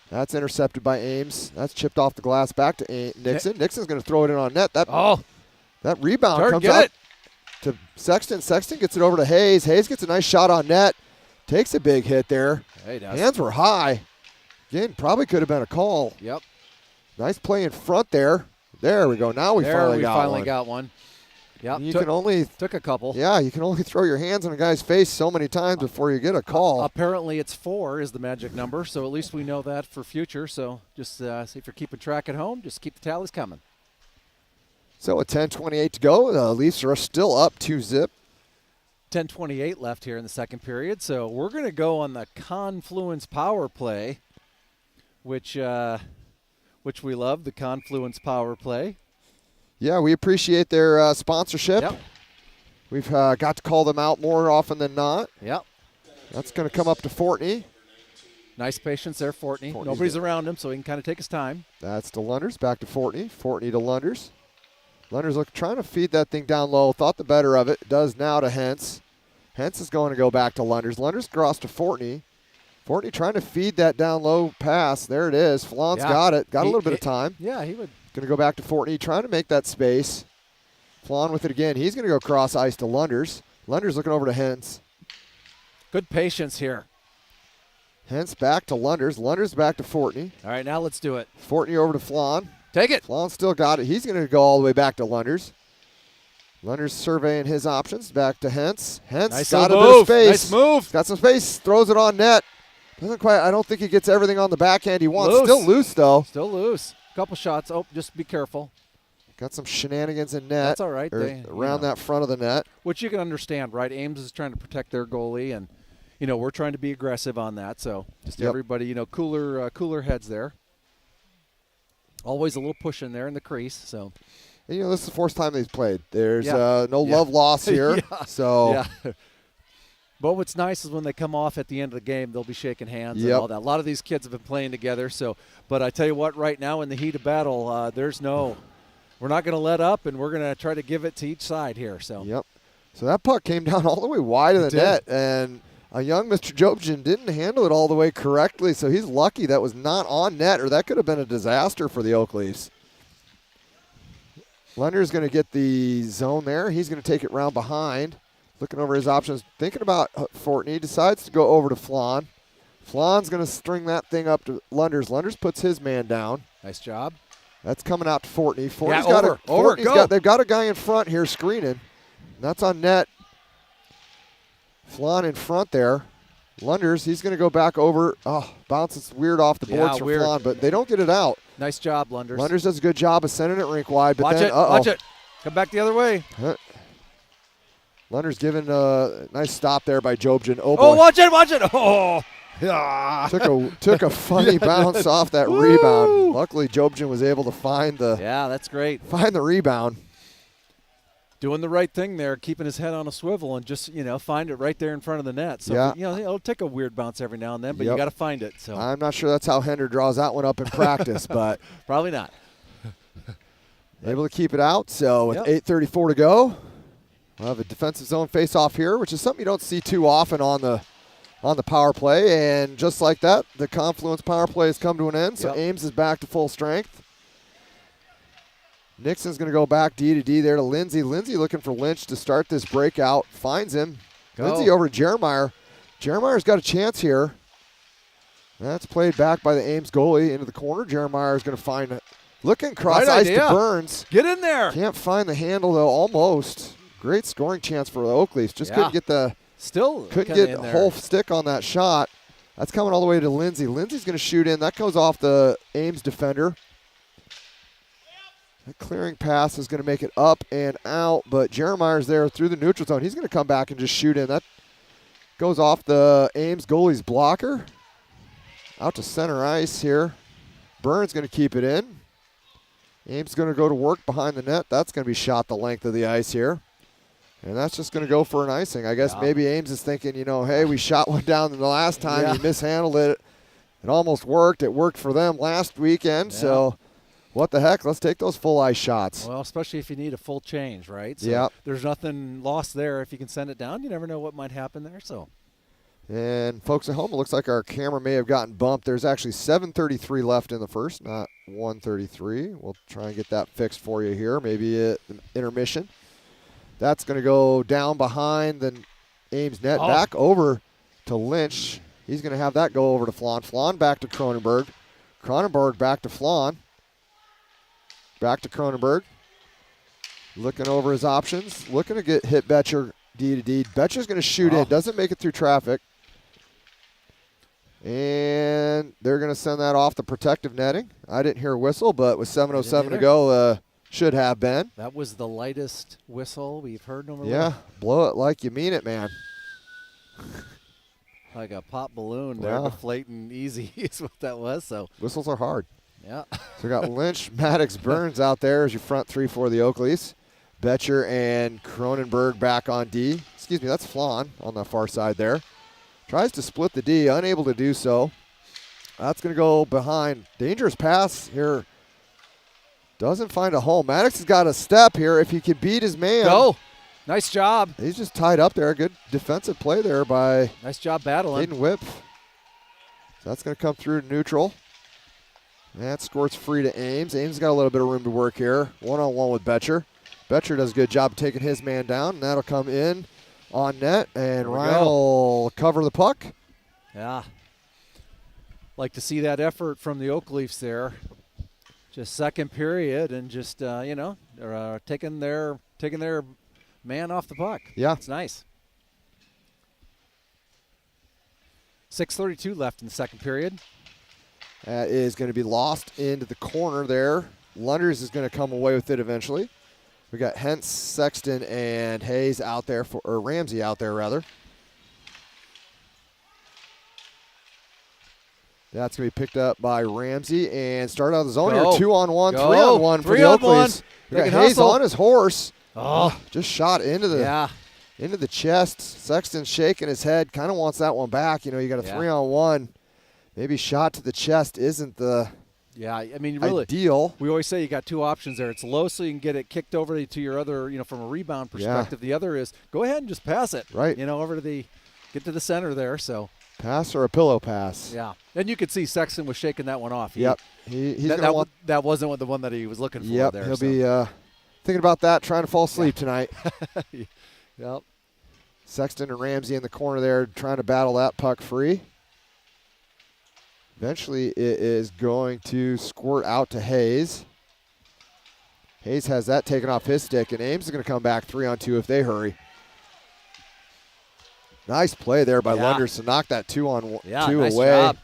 That's intercepted by Ames. That's chipped off the glass back to Nixon. Nixon's going to throw it in on net. That rebound comes up to Sexton. Sexton gets it over to Hayes. Hayes gets a nice shot on net. Takes a big hit there. Hands were high. Again, probably could have been a call. Yep. Nice play in front there. There we go. Now we finally got one. Yep. You can only took a couple. Yeah, you can only throw your hands on a guy's face so many times before you get a call. Apparently it's 4 is the magic number, so at least we know that for future. So just see if you're keeping track at home, just keep the tallies coming. So with 10:28 to go, the Leafs are still up 2-zip. 10:28 left here in the second period, so we're going to go on the Confluence power play, which we love, the Confluence power play. Yeah, we appreciate their sponsorship. Yep. We've got to call them out more often than not. Yep. That's going to come up to Fortney. Nice patience there, Fortney. Fortney's Nobody's good. around him, so he can kind of take his time. That's to Lunders, back to Fortney. Fortney to Lunders. Lunders trying to feed that thing down low. Thought the better of it. Does now to Hentz. Hentz is going to go back to Lunders. Lunders cross to Fortney. Fortney trying to feed that down low pass. There it is. Flan's got it. Got a little bit of time. Yeah, he would. Going to go back to Fortney, trying to make that space. Flan with it again. He's going to go cross ice to Lunders. Lunders looking over to Hentz. Good patience here. Hentz back to Lunders. Lunders back to Fortney. All right, now let's do it. Fortney over to Flan. Take it. Flan still got it. He's going to go all the way back to Lunders. Lunders surveying his options. Back to Hentz. Hentz Nice got a move. bit of space. Nice move. Got some space. Throws it on net. Doesn't quite. I don't think he gets everything on the backhand he wants. Loose. Still loose though. Still loose. Couple shots. Oh, just be careful. Got some shenanigans in net. That's all right. Or around that front of the net. Which you can understand, right? Ames is trying to protect their goalie, and we're trying to be aggressive on that. So just everybody, cooler heads there. Always a little push in there in the crease. So. And, this is the fourth time they've played. There's no love lost here. Yeah. So. Yeah. But what's nice is when they come off at the end of the game, they'll be shaking hands and all that. A lot of these kids have been playing together. So, but I tell you what, right now in the heat of battle, we're not going to let up, and we're going to try to give it to each side here. So. Yep. So that puck came down all the way wide of the net, and a young Mr. Jobjan didn't handle it all the way correctly. So he's lucky that was not on net, or that could have been a disaster for the Oak Leafs. Lunder's going to get the zone there. He's going to take it round behind. Looking over his options, thinking about Fortney, decides to go over to Flan. Flan's going to string that thing up to Lunders. Lunders puts his man down. Nice job. That's coming out to Fortney. Fortney's they've got a guy in front here screening. That's on net. Flan in front there. Lunders, he's going to go back over. Oh, bounces weird off the boards for Flan, but they don't get it out. Nice job, Lunders. Lunders does a good job of sending it rink wide. But Watch it. Come back the other way. Lunders giving a nice stop there by Jobjan. Oh, boy. Watch it. Oh. Took a funny bounce off that rebound. Luckily, Jobjan was able to find the that's great. Find the rebound. Doing the right thing there, keeping his head on a swivel and just find it right there in front of the net. So it'll take a weird bounce every now and then, but you got to find it. So I'm not sure that's how Hender draws that one up in practice, but probably not. Able to keep it out. So with 8:34 to go, we'll have a defensive zone face-off here, which is something you don't see too often on the power play. And just like that, the Confluence power play has come to an end. So Ames is back to full strength. Nixon's going to go back D to D there to Lindsay. Lindsay looking for Lynch to start this breakout. Finds him. Lindsay over to Jeremiah. Jeremiah's got a chance here. That's played back by the Ames goalie into the corner. Jeremiah is going to find it. Looking cross ice to Burns. Get in there. Can't find the handle though. Almost. Great scoring chance for the Oak Leafs. Just couldn't get the whole stick on that shot. That's coming all the way to Lindsay. Lindsay's going to shoot in. That goes off the Ames defender. That clearing pass is going to make it up and out, but Jeremiah's there through the neutral zone. He's going to come back and just shoot in. That goes off the Ames goalie's blocker. Out to center ice here. Burns going to keep it in. Ames going to go to work behind the net. That's going to be shot the length of the ice here. And that's just going to go for an icing. I guess maybe Ames is thinking, hey, we shot one down the last time. You mishandled it. It almost worked. It worked for them last weekend, so what the heck? Let's take those full ice shots. Well, especially if you need a full change, right? So there's nothing lost there. If you can send it down, you never know what might happen there. So. And folks at home, it looks like our camera may have gotten bumped. There's actually 7:33 left in the first, not 1:33. We'll try and get that fixed for you here. Maybe an intermission. That's going to go down behind the Ames net. Back over to Lynch. He's going to have that go over to Flan. Flan back to Cronenberg. Cronenberg back to Flan. Back to Cronenberg. Looking over his options. Looking to get hit Betcher D to D. Betcher's going to shoot in. Doesn't make it through traffic. And they're going to send that off the protective netting. I didn't hear a whistle, but with 7:07 to go, should have been. That was the lightest whistle we've heard. Yeah, blow it like you mean it, man. Like a pop balloon there, deflating easy is what that was. So whistles are hard. Yeah. So we got Lynch, Maddox, Burns out there as your front three for the Oakleys. Betcher and Cronenberg back on D. Excuse me, that's Flan on the far side there. Tries to split the D, unable to do so. That's going to go behind. Dangerous pass here. Doesn't find a home. Maddox has got a step here. If he could beat his man. Go. Nice job. He's just tied up there. Good defensive play there by nice job battling. Hayden Whip. So that's going to come through to neutral. That score's free to Ames. Ames got a little bit of room to work here. One-on-one with Betcher. Betcher does a good job taking his man down, and that'll come in on net, and Ryan will cover the puck. Yeah. Like to see that effort from the Oak Leafs there. Just second period and just, taking their man off the puck. Yeah. It's nice. 6:32 left in the second period. That is going to be lost into the corner there. Lunders is going to come away with it eventually. We got Hentz, Sexton, and Hayes out there, or Ramsey out there, rather. That's going to be picked up by Ramsey and start out of the zone here. 2-on-1, 3-on-1 for the Oakleys. We got Hayes on his horse. Just shot into the chest. Sexton shaking his head, kind of wants that one back. You got a 3-on-1. Maybe shot to the chest isn't the really ideal. We always say you got two options there. It's low so you can get it kicked over to your other, from a rebound perspective. The other is go ahead and just pass it. Right. Over to get to the center there. So pass or a pillow pass. Yeah. And you could see Sexton was shaking that one off. Yep. That wasn't the one that he was looking for there. He'll be thinking about that, trying to fall asleep tonight. Yep. Sexton and Ramsey in the corner there trying to battle that puck free. Eventually, it is going to squirt out to Hayes. Hayes has that taken off his stick, and Ames is going to come back 3-on-2 if they hurry. Nice play there by Lunders to knock that 2-on-2 nice away. Job.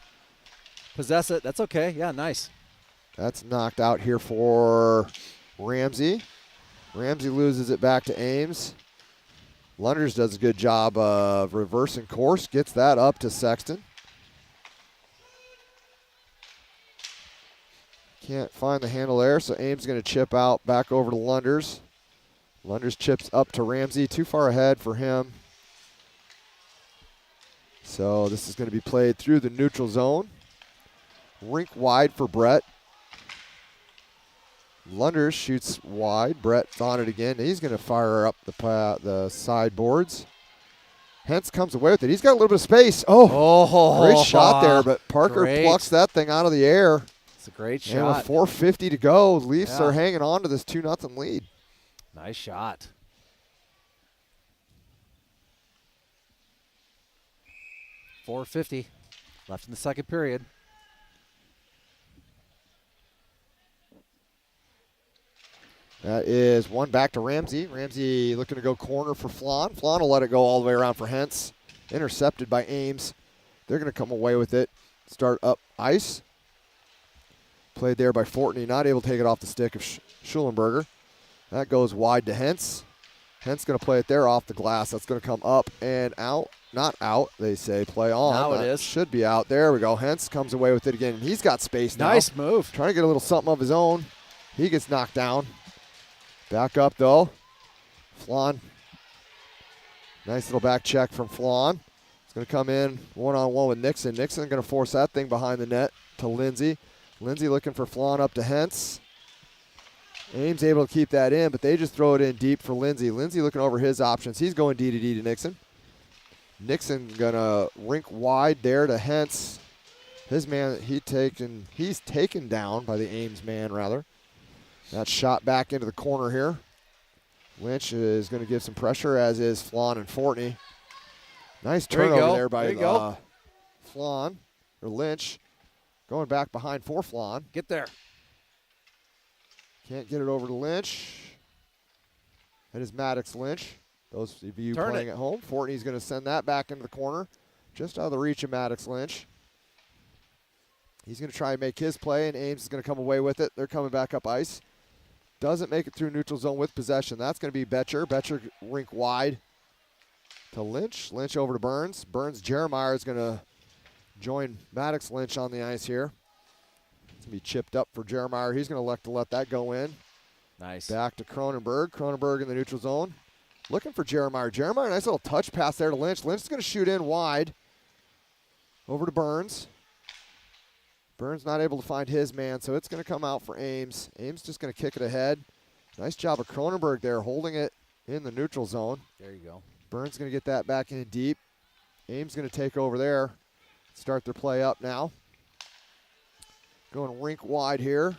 Possess it. That's okay. Yeah, nice. That's knocked out here for Ramsey. Ramsey loses it back to Ames. Lunders does a good job of reversing course, gets that up to Sexton. Can't find the handle there, so Ames going to chip out back over to Lunders. Lunders chips up to Ramsey, too far ahead for him. So this is going to be played through the neutral zone. Rink wide for Brett. Lunders shoots wide. Brett's on it again. He's going to fire up the sideboards. Hentz comes away with it. He's got a little bit of space. Great shot there, but Parker plucks that thing out of the air. It's a great shot. And with 4:50 to go, Leafs are hanging on to this 2-0 lead. Nice shot. .450 left in the second period. That is one back to Ramsey. Ramsey looking to go corner for Flan. Flan will let it go all the way around for Hentz. Intercepted by Ames. They're going to come away with it. Start up ice. Played there by Fortney. Not able to take it off the stick of Schulenberger. That goes wide to Hentz. Hentz going to play it there off the glass. That's going to come up and out. Not out, they say. Play on. Now that it is. Should be out. There we go. Hentz comes away with it again. He's got space now. Nice move. Trying to get a little something of his own. He gets knocked down. Back up, though. Flan. Nice little back check from Flan. It's going to come in one-on-one with Nixon. Nixon going to force that thing behind the net to Lindsay. Lindsay looking for Flan up to Hentz. Ames able to keep that in, but they just throw it in deep for Lindsay. Lindsay looking over his options. He's going D to D to Nixon. Nixon gonna rink wide there to Hentz. His man, he's taken down by the Ames man, rather. That shot back into the corner here. Lynch is going to give some pressure, as is Flan and Fortney. Nice turnover there by Flan, or Lynch. Going back behind for Flan. Get there. Can't get it over to Lynch. That is Maddox Lynch. Those of you Turn playing it. at home, Fortney's going to send that back into the corner, just out of the reach of Maddox Lynch. He's going to try and make his play, and Ames is going to come away with it. They're coming back up ice. Doesn't make it through neutral zone with possession. That's going to be Betcher. Betcher rink wide to Lynch. Lynch over to Burns. Jeremiah is going to join Maddox Lynch on the ice here. It's going to be chipped up for Jeremiah. He's going to elect to let that go in. Nice. Back to Cronenberg. Cronenberg in the neutral zone. Looking for Jeremiah. Jeremiah, nice little touch pass there to Lynch. Lynch is going to shoot in wide. Over to Burns. Burns not able to find his man, so it's going to come out for Ames. Ames just going to kick it ahead. Nice job of Cronenberg there, holding it in the neutral zone. There you go. Burns going to get that back in deep. Ames going to take over there. Start their play up now. Going rink wide here.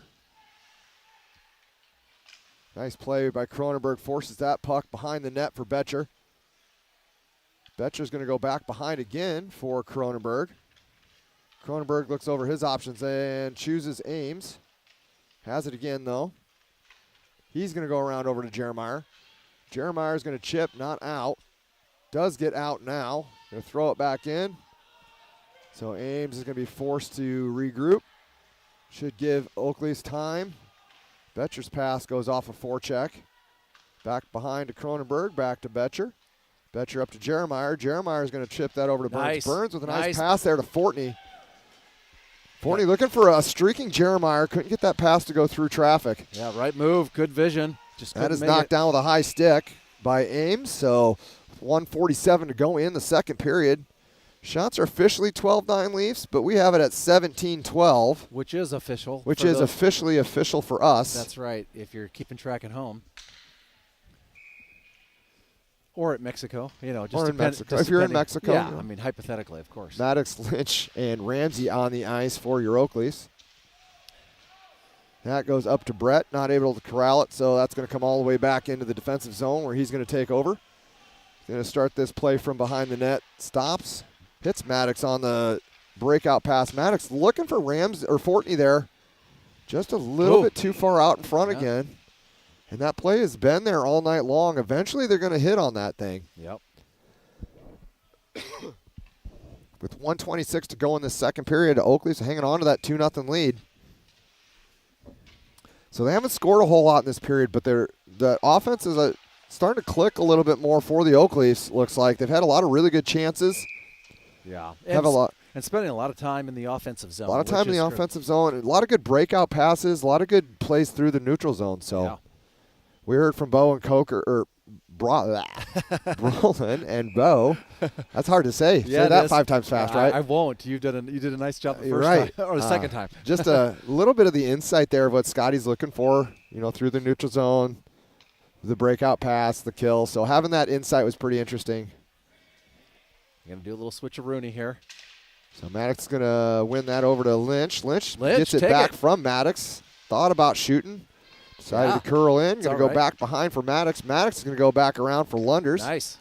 Nice play by Cronenberg. Forces that puck behind the net for Betcher. Betcher's going to go back behind again for Cronenberg. Cronenberg looks over his options and chooses Ames. Has it again, though. He's going to go around over to Jeremiah. Jeremiah's going to chip, not out. Does get out now. Going to throw it back in. So Ames is going to be forced to regroup. Should give Oakley's time. Betcher's pass goes off a forecheck. Back behind to Cronenberg, back to Betcher. Betcher up to Jeremiah. Jeremiah is going to chip that over to Burns. Nice. Burns with a nice pass there to Fortney. Fortney looking for a streaking Jeremiah. Couldn't get that pass to go through traffic. Yeah, right move. Good vision. Just that is knocked down with a high stick by Ames. So 1:47 to go in the second period. Shots are officially 12-9 Leafs, but we have it at 17-12. Which is official. Which is officially official for us. That's right, if you're keeping track at home. Or at Mexico, just or in Mexico. If you're in Mexico. Yeah, I mean, hypothetically, of course. Maddox, Lynch, and Ramsey on the ice for your Oakleys. That goes up to Brett, not able to corral it, so that's going to come all the way back into the defensive zone where he's going to take over. He's going to start this play from behind the net. Stops, hits Maddox on the breakout pass. Maddox looking for Fortney there. Just a little bit too far out in front again. And that play has been there all night long. Eventually, they're going to hit on that thing. Yep. With 1:26 to go in the second period, Oakley's hanging on to that 2-0 lead. So they haven't scored a whole lot in this period, but the offense is starting to click a little bit more for the Oakleys, looks like. They've had a lot of really good chances. Yeah. And spending a lot of time in the offensive zone. A lot of time in the offensive zone. A lot of good breakout passes, a lot of good plays through the neutral zone. So. Yeah. We heard from Bo and Coker, or Brolin and Bo. That's hard to say. Yeah, say that 5 times fast, right? I won't. You did a nice job the first right. time, or the second time. Just a little bit of the insight there of what Scotty's looking for, through the neutral zone, the breakout pass, the kill. So having that insight was pretty interesting. You're going to do a little switcheroonie here. So Maddox is going to win that over to Lynch. Lynch gets it back from Maddox. Thought about shooting. Decided to curl in. Going to go back behind for Maddox. Maddox is going to go back around for Lunders. Nice.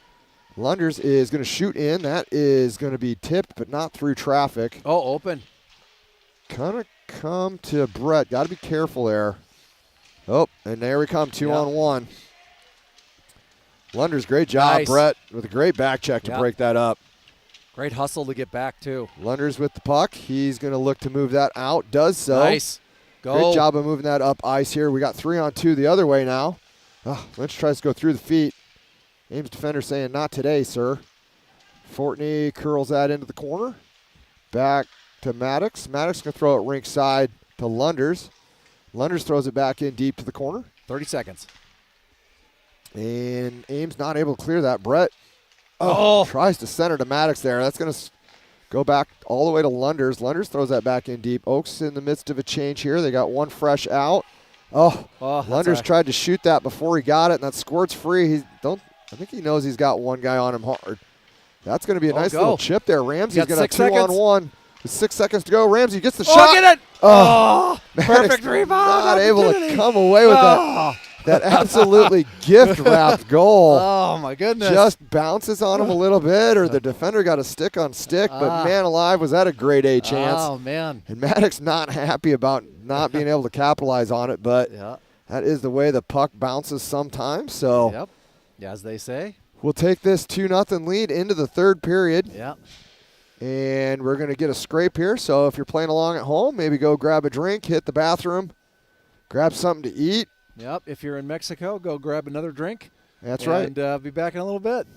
Lunders is going to shoot in. That is going to be tipped, but not through traffic. Oh, open. Kind of come to Brett. Got to be careful there. Oh, and there we come. 2-on-1. Lunders, great job, Nice. Brett, with a great back check to break that up. Great hustle to get back, too. Lunders with the puck. He's going to look to move that out. Does so. Nice. Go. Great job of moving that up ice here. We got 3-on-2 the other way now. Lynch tries to go through the feet. Ames defender saying, not today, sir. Fortney curls that into the corner. Back to Maddox. Maddox going to throw it rink side to Lunders. Lunders throws it back in deep to the corner. 30 seconds. And Ames not able to clear that. Brett Oh. Tries to center to Maddox there. That's going to go back all the way to Lunders. Lunders throws that back in deep. Oaks in the midst of a change here. They got one fresh out. Lunders tried to shoot that before he got it, and that squirt's free. I think he knows he's got one guy on him hard. That's going to be a nice little chip there. Ramsey's going to have 2-on-1 with 6 seconds to go. Ramsey gets the shot. Get it! Perfect rebound. Not able to come away with that absolutely gift-wrapped goal. Oh, my goodness. Just bounces on him a little bit, or the defender got a stick on stick, but man alive, was that a grade A chance. Oh, man. And Maddox not happy about not being able to capitalize on it, but that is the way the puck bounces sometimes. So As they say. We'll take this 2-0 lead into the third period. Yeah. And we're going to get a scrape here. So if you're playing along at home, maybe go grab a drink, hit the bathroom, grab something to eat. Yep. If you're in Mexico, go grab another drink. That's right. And be back in a little bit.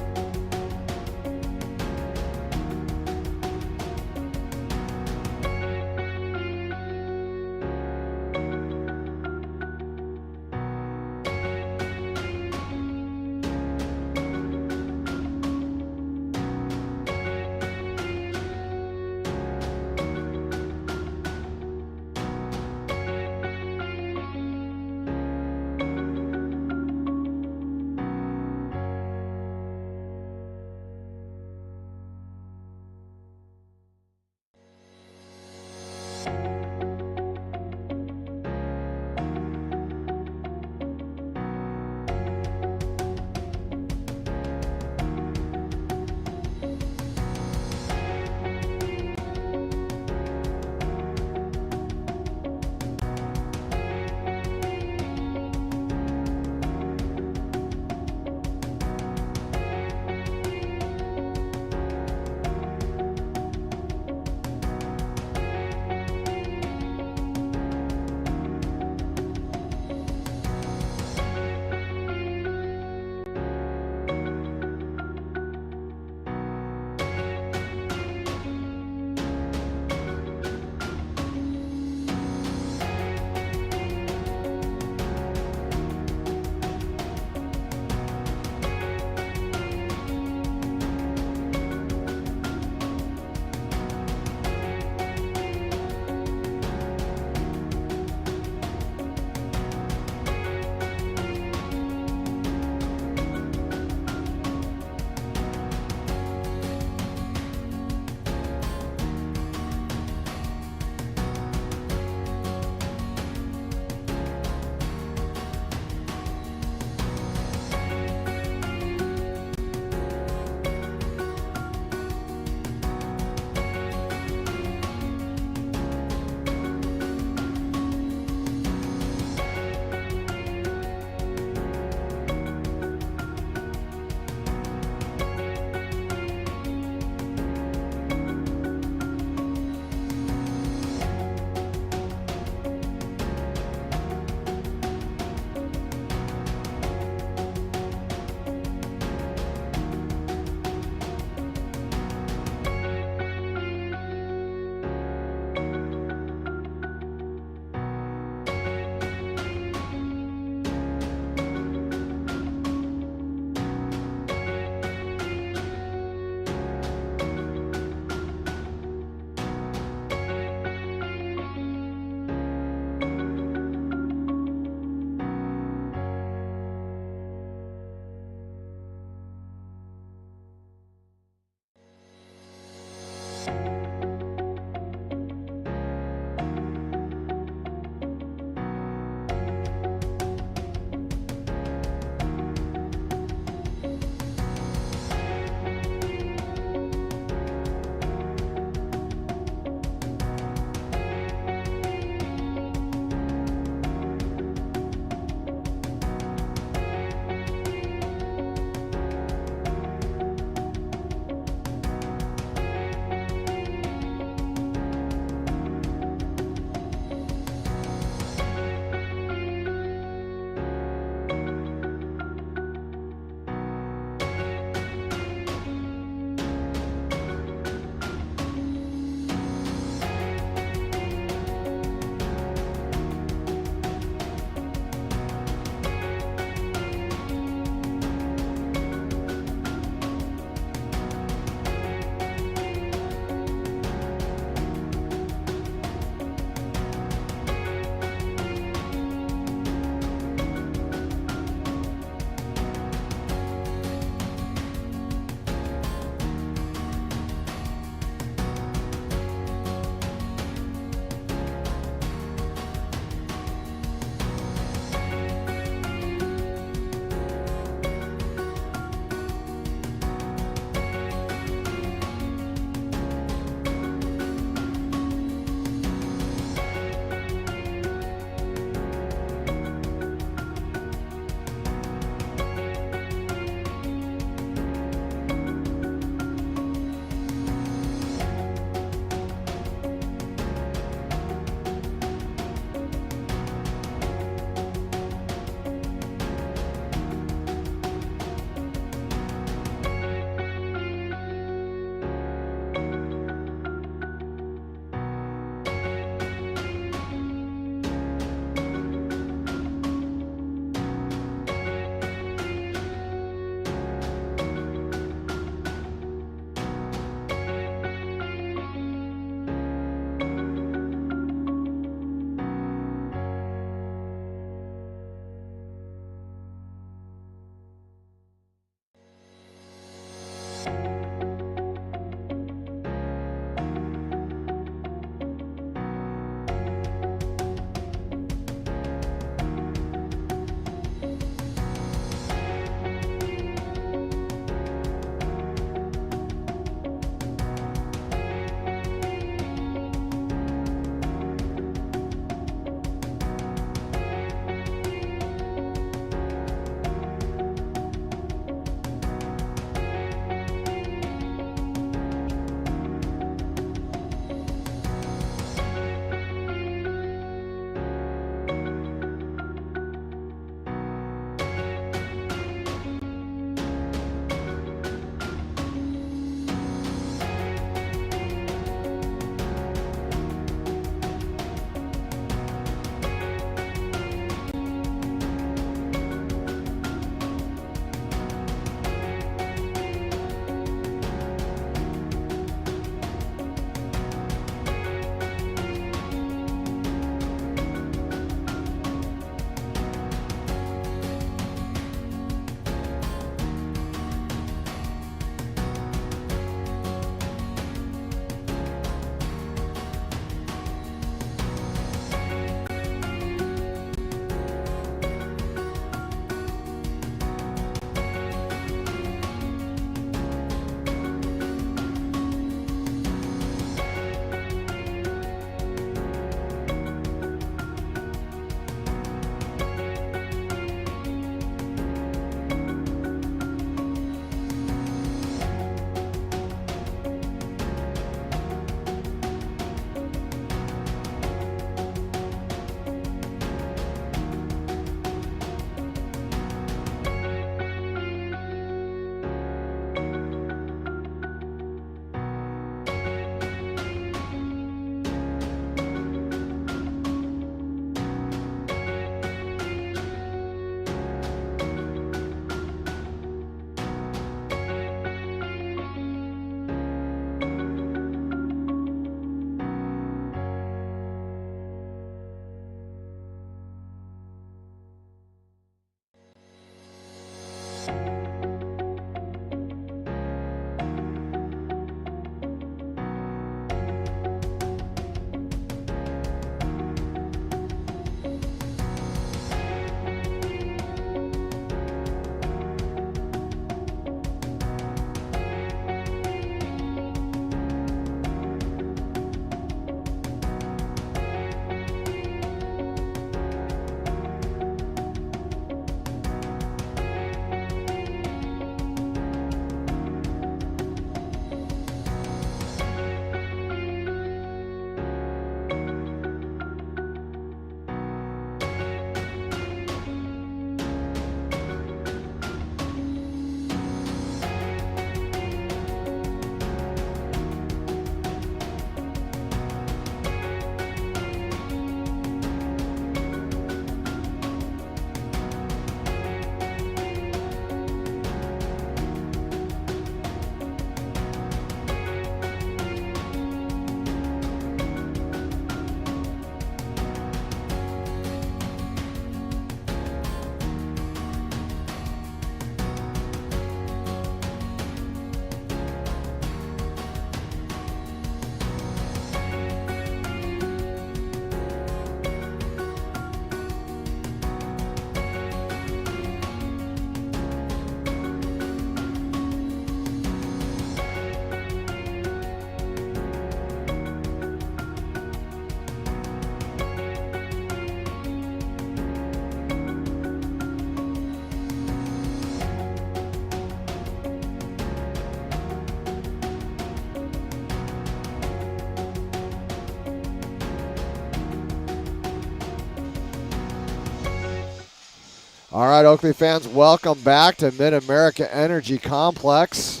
All right, Oakley fans, welcome back to Mid-America Energy Complex.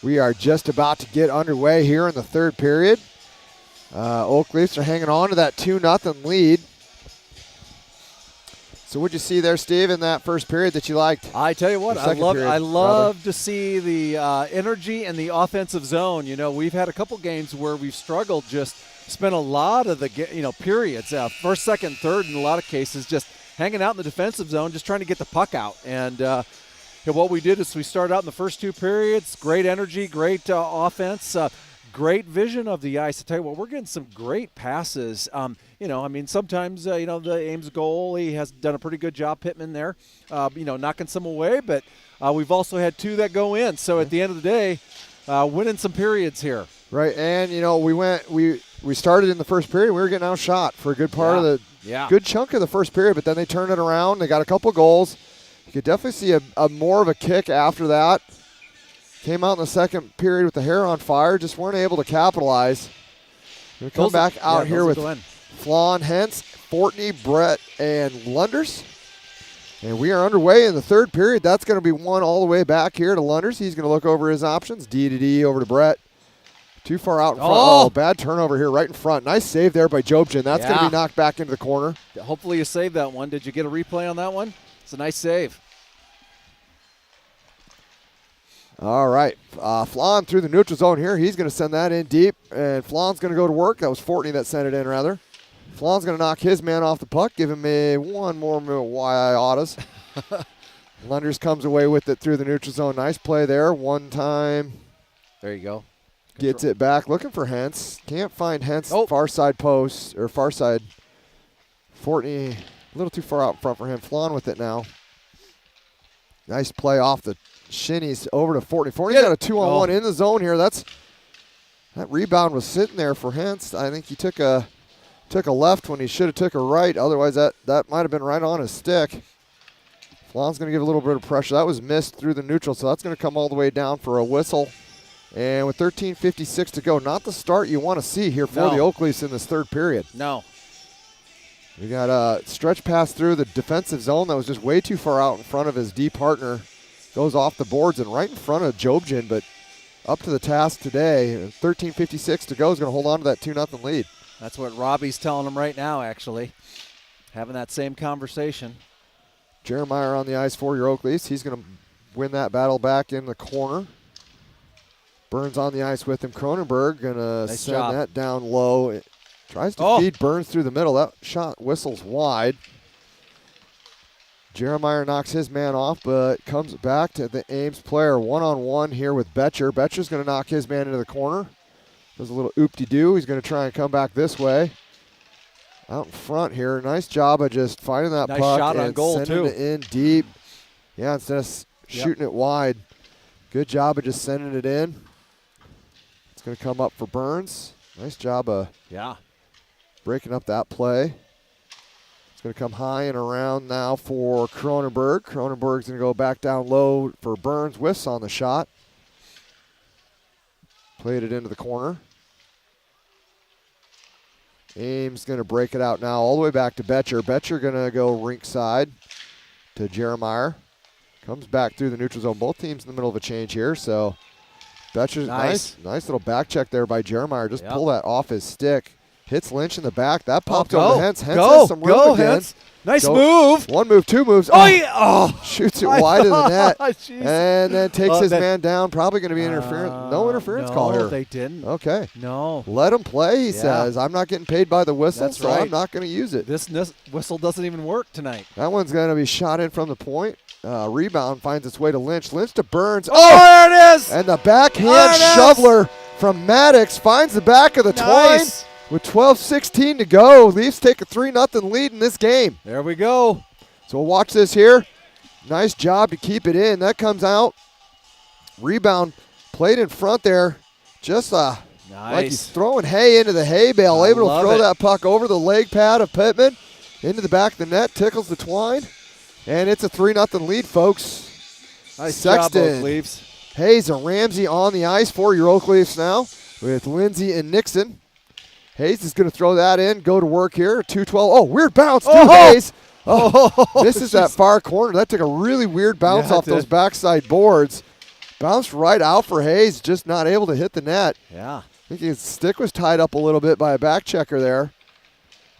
We are just about to get underway here in the third period. Oak Leafs are hanging on to that 2-0 lead. So what'd you see there, Steve, in that first period that you liked? I tell you what, I love to see the energy and the offensive zone. You know, we've had a couple games where we've struggled, just spent a lot of the periods, first, second, third in a lot of cases, just hanging out in the defensive zone, just trying to get the puck out. And what we did is we started out in the first two periods, great energy, great offense, great vision of the ice. I tell you what, we're getting some great passes. Sometimes, the Ames goalie has done a pretty good job, Pittman there, knocking some away. But we've also had two that go in. So at the end of the day, winning some periods here. Right, and, we started in the first period. We were getting outshot for a good part of the good chunk of the first period, but then they turned it around. They got a couple goals. You could definitely see a more of a kick after that. Came out in the second period with the hair on fire. Just weren't able to capitalize. We're going to come back out here with Flawn, Hentz, Fortney, Brett, and Lunders. And we are underway in the third period. That's going to be one all the way back here to Lunders. He's going to look over his options. D to D over to Brett. Too far out in front. Oh, bad turnover here right in front. Nice save there by Jobjin. That's going to be knocked back into the corner. Hopefully you saved that one. Did you get a replay on that one? It's a nice save. All right. Flan through the neutral zone here. He's going to send that in deep, and Flan's going to go to work. That was Fortney that sent it in, rather. Flan's going to knock his man off the puck, give him one more autos. Lunders comes away with it through the neutral zone. Nice play there. One time. There you go. Gets it back. Looking for Hentz. Can't find Hentz. Far side post, or far side. Fortney, a little too far out in front for him. Flan with it now. Nice play off the shinnies over to Fortney. Fortney's got a 2-on-1 in the zone here. That rebound was sitting there for Hentz. I think he took a left when he should have took a right. Otherwise, that might have been right on his stick. Flan's going to give a little bit of pressure. That was missed through the neutral, so that's going to come all the way down for a whistle. And with 13:56 to go, not the start you want to see here for the Oak Leafs in this third period. No. We got a stretch pass through the defensive zone that was just way too far out in front of his D partner. Goes off the boards and right in front of Jobjin, but up to the task today. 13:56 to go is going to hold on to that 2-0 lead. That's what Robbie's telling him right now, actually. Having that same conversation. Jeremiah on the ice for your Oak Leafs. He's going to win that battle back in the corner. Burns on the ice with him. Cronenberg going to send that down low. It tries to feed Burns through the middle. That shot whistles wide. Jeremiah knocks his man off, but comes back to the Ames player. One-on-one here with Betcher. Betcher's going to knock his man into the corner. Does a little oop-de-doo. He's going to try and come back this way. Out in front here. Nice job of just finding that puck shot on and goal sending it in deep. Yeah, instead of shooting it wide. Good job of just sending it in. It's going to come up for Burns. Nice job of breaking up that play. It's going to come high and around now for Cronenberg. Cronenberg's going to go back down low for Burns. Whiffs on the shot. Played it into the corner. Ames going to break it out now all the way back to Betcher. Betcher going to go rink side to Jeremiah. Comes back through the neutral zone. Both teams in the middle of a change here, so Betcher's nice little back check there by Jeremiah. Just pull that off his stick. Hits Lynch in the back. That popped over to Hentz. Hentz has some room again. Hentz. Nice move. One move, two moves. Shoots it wide of the net. And then takes his man down. Probably going to be interference. No interference call here. No, they didn't. Okay. No. Let him play, he says. I'm not getting paid by the whistle, so I'm not going to use it. This whistle doesn't even work tonight. That one's going to be shot in from the point. Rebound finds its way to Lynch. Lynch to Burns. There it is! And the backhand shoveler from Maddox finds the back of the twine. With 12:16 to go, Leafs take a 3-0 lead in this game. There we go. So we'll watch this here. Nice job to keep it in. That comes out. Rebound played in front there. Just like he's throwing hay into the hay bale. Able to throw that puck over the leg pad of Pittman. Into the back of the net. Tickles the twine. And it's a 3-0 lead, folks. Nice Sexton, job, Oak Leafs. Hayes and Ramsey on the ice for your Oak Leafs now. With Lindsay and Nixon. Hayes is going to throw that in, go to work here. 2-12. Oh, weird bounce to Hayes. Misses that far corner. That took a really weird bounce off those backside boards. Bounced right out for Hayes, just not able to hit the net. Yeah. I think his stick was tied up a little bit by a back checker there.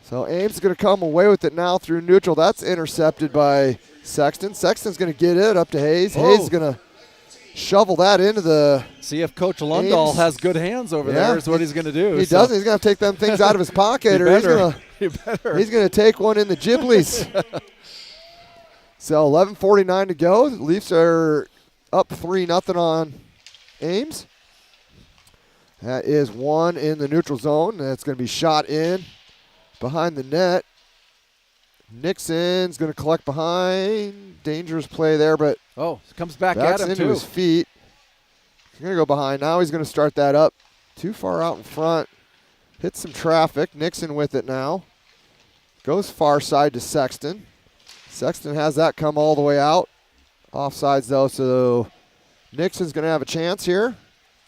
So Ames is going to come away with it now through neutral. That's intercepted by Sexton. Sexton's going to get it up to Hayes. Hayes is going to shovel that into the... See if Coach Lundahl has good hands over there is what he's going to do. He doesn't. He's going to take them things out of his pocket. He's going to take one in the Ghiblies. So 11:49 to go. The Leafs are up 3-0 on Ames. That is one in the neutral zone. That's going to be shot in behind the net. Nixon's going to collect behind. Dangerous play there, but comes back at him into his feet. He's going to go behind. Now he's going to start that up. Too far out in front. Hits some traffic. Nixon with it now. Goes far side to Sexton. Sexton has that come all the way out. Offsides though, so Nixon's going to have a chance here.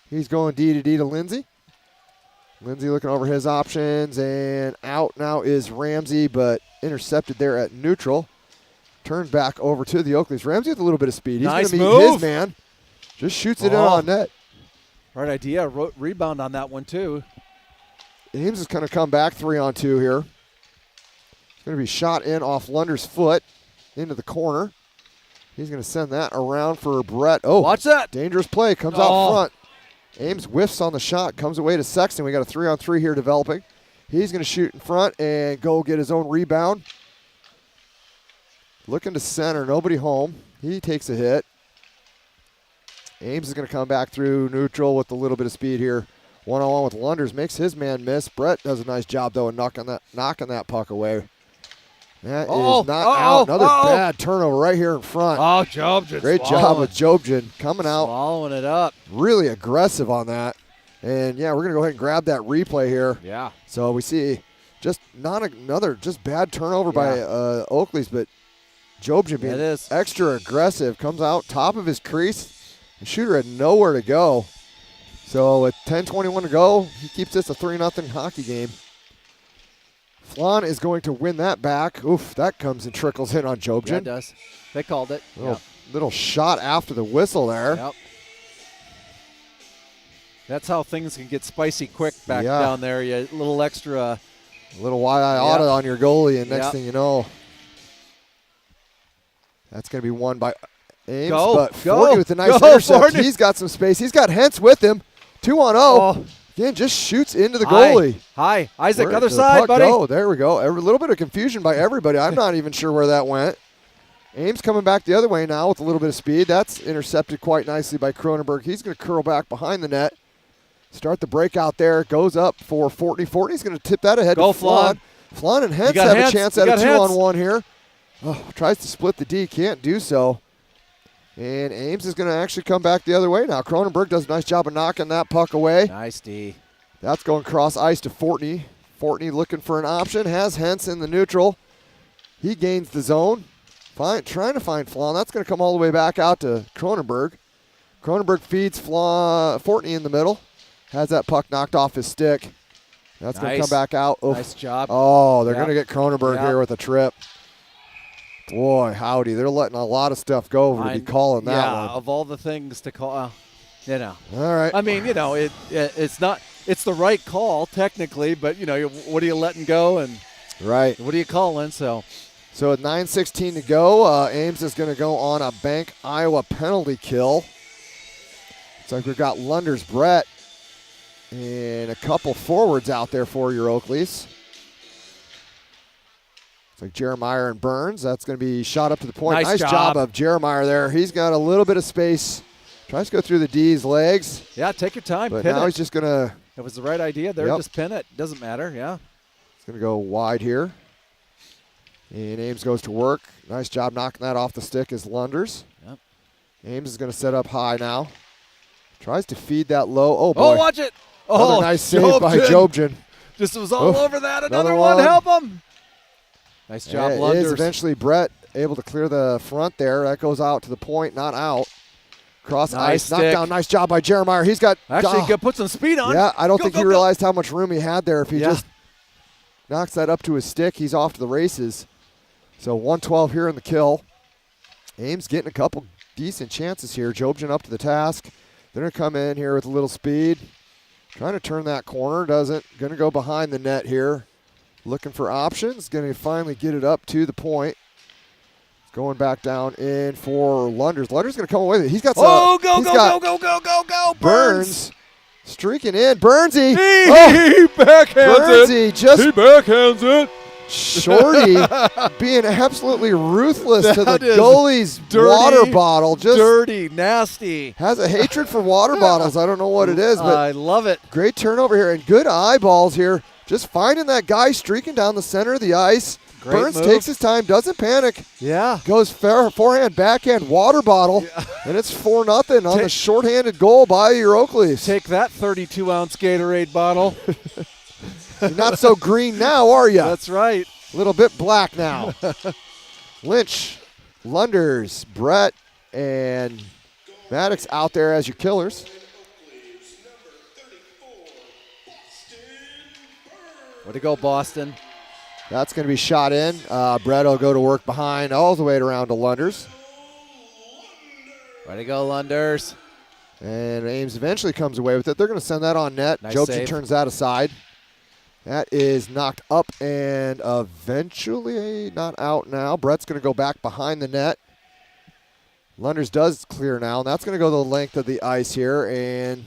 He's going D to Lindsay. Lindsay looking over his options, and out now is Ramsey, but intercepted there at neutral. Turned back over to the Oakleys. Ramsey with a little bit of speed. He's going to meet his man. Just shoots it in on net. Right idea. Rebound on that one, too. Ames is going to come back 3-on-2 here. It's going to be shot in off Lunder's foot into the corner. He's going to send that around for Brett. Oh, watch that. Dangerous play. Comes out front. Ames whiffs on the shot. Comes away to Sexton. We got a 3-on-3 here developing. He's going to shoot in front and go get his own rebound. Looking to center. Nobody home. He takes a hit. Ames is going to come back through neutral with a little bit of speed here. One-on-one with Lunders. Makes his man miss. Brett does a nice job, though, of knocking that puck away. That is not out. Another bad turnover right here in front. Jobjan. Great job with Jobjan coming out. Swallowing it up. Really aggressive on that. And, we're going to go ahead and grab that replay here. Yeah. So we see just not another just bad turnover by Oakleys, but Jobjan being extra aggressive. Comes out top of his crease. The shooter had nowhere to go. So with 10:21 to go, he keeps this a 3-0 hockey game. Flan is going to win that back. Oof, that comes and trickles in on Jobjan. Yeah, it does. They called it. Little shot after the whistle there. Yep. That's how things can get spicy quick back down there. A little extra. A little wide eye auto on your goalie, and next thing you know, that's going to be won by Ames. But Fortney with a nice intercept. Fortney. He's got some space. He's got Hentz with him. 2-on-0. Again, just shoots into the goalie. Hi. Isaac, Where other did the side, puck buddy. go? There we go. A little bit of confusion by everybody. I'm not even sure where that went. Ames coming back the other way now with a little bit of speed. That's intercepted quite nicely by Cronenberg. He's going to curl back behind the net. Start the breakout there. Goes up for Fortney. Fortney's going to tip that ahead to Flan. Flan and Hentz have a chance at a 2-on-1 here. Tries to split the D. Can't do so. And Ames is going to actually come back the other way now. Cronenberg does a nice job of knocking that puck away. Nice D. That's going cross ice to Fortney. Fortney looking for an option. Has Hentz in the neutral. He gains the zone. Trying to find Flan. That's going to come all the way back out to Cronenberg. Cronenberg feeds Fortney in the middle. Has that puck knocked off his stick. That's going to come back out. Oof. Nice job. Oh, they're going to get Cronenberg here with a trip. Boy, howdy. They're letting a lot of stuff go to be calling that one. Yeah, of all the things to call, All right. I mean, it's not, it's the right call technically, but, what are you letting go and right. What are you calling? So at 9:16 to go, Ames is going to go on a Bank Iowa penalty kill. It's like we've got Lunders, Brett, and a couple forwards out there for your Oakleys. It's like Jeremiah and Burns. That's going to be shot up to the point. Nice job of Jeremiah there. He's got a little bit of space. Tries to go through the D's legs. Yeah, take your time. But pin now it. he's just going to. It was the right idea there. Just pin it. Doesn't matter. Yeah. It's going to go wide here. And Ames goes to work. Nice job knocking that off the stick as Lunders. Yep. Ames is going to set up high now. Tries to feed that low. Oh, boy. Oh, watch it. Another nice save by Jobjan. Just was all over that. Another one. Help him. Nice job, Lunders. It is eventually Brett able to clear the front there. That goes out to the point, not out. Cross ice, knocked down. Nice job by Jeremiah. He's got actually put some speed on. Yeah, I don't think he realized how much room he had there. If he just knocks that up to his stick, he's off to the races. So 112 here in the kill. Ames getting a couple decent chances here. Jobjan up to the task. They're going to come in here with a little speed. Trying to turn that corner. Doesn't. Going to go behind the net here. Looking for options. Going to finally get it up to the point. Going back down in for Lunders. Lunders going to come away with it. He's got some. Oh, go. Burns. Streaking in. Burnsy. He backhands Burnsy just He backhands it. Shorty being absolutely ruthless to the That is goalie's dirty, water bottle. Just dirty, nasty. has a hatred for water bottles. I don't know what it is, but I love it. great turnover here and good eyeballs here. Just finding that guy streaking down the center of the ice. Great Burns move. takes his time, doesn't panic. Yeah. Goes forehand, backhand, water bottle, and it's 4-0 on the shorthanded goal by your Oak Leafs. Take that 32-ounce Gatorade bottle. You're not so green now, are you? That's right. A little bit black now. Lynch, Lunders, Brett, and Maddox out there as your killers. Way to go, Boston. That's going to be shot in. Brett will go to work behind all the way around to Lunders. Way to go, Lunders. And Ames eventually comes away with it. They're going to send that on net. Nice Jobson save. turns that aside. That is knocked up and eventually not out now. Brett's going to go back behind the net. Lunders does clear now, and that's going to go the length of the ice here. And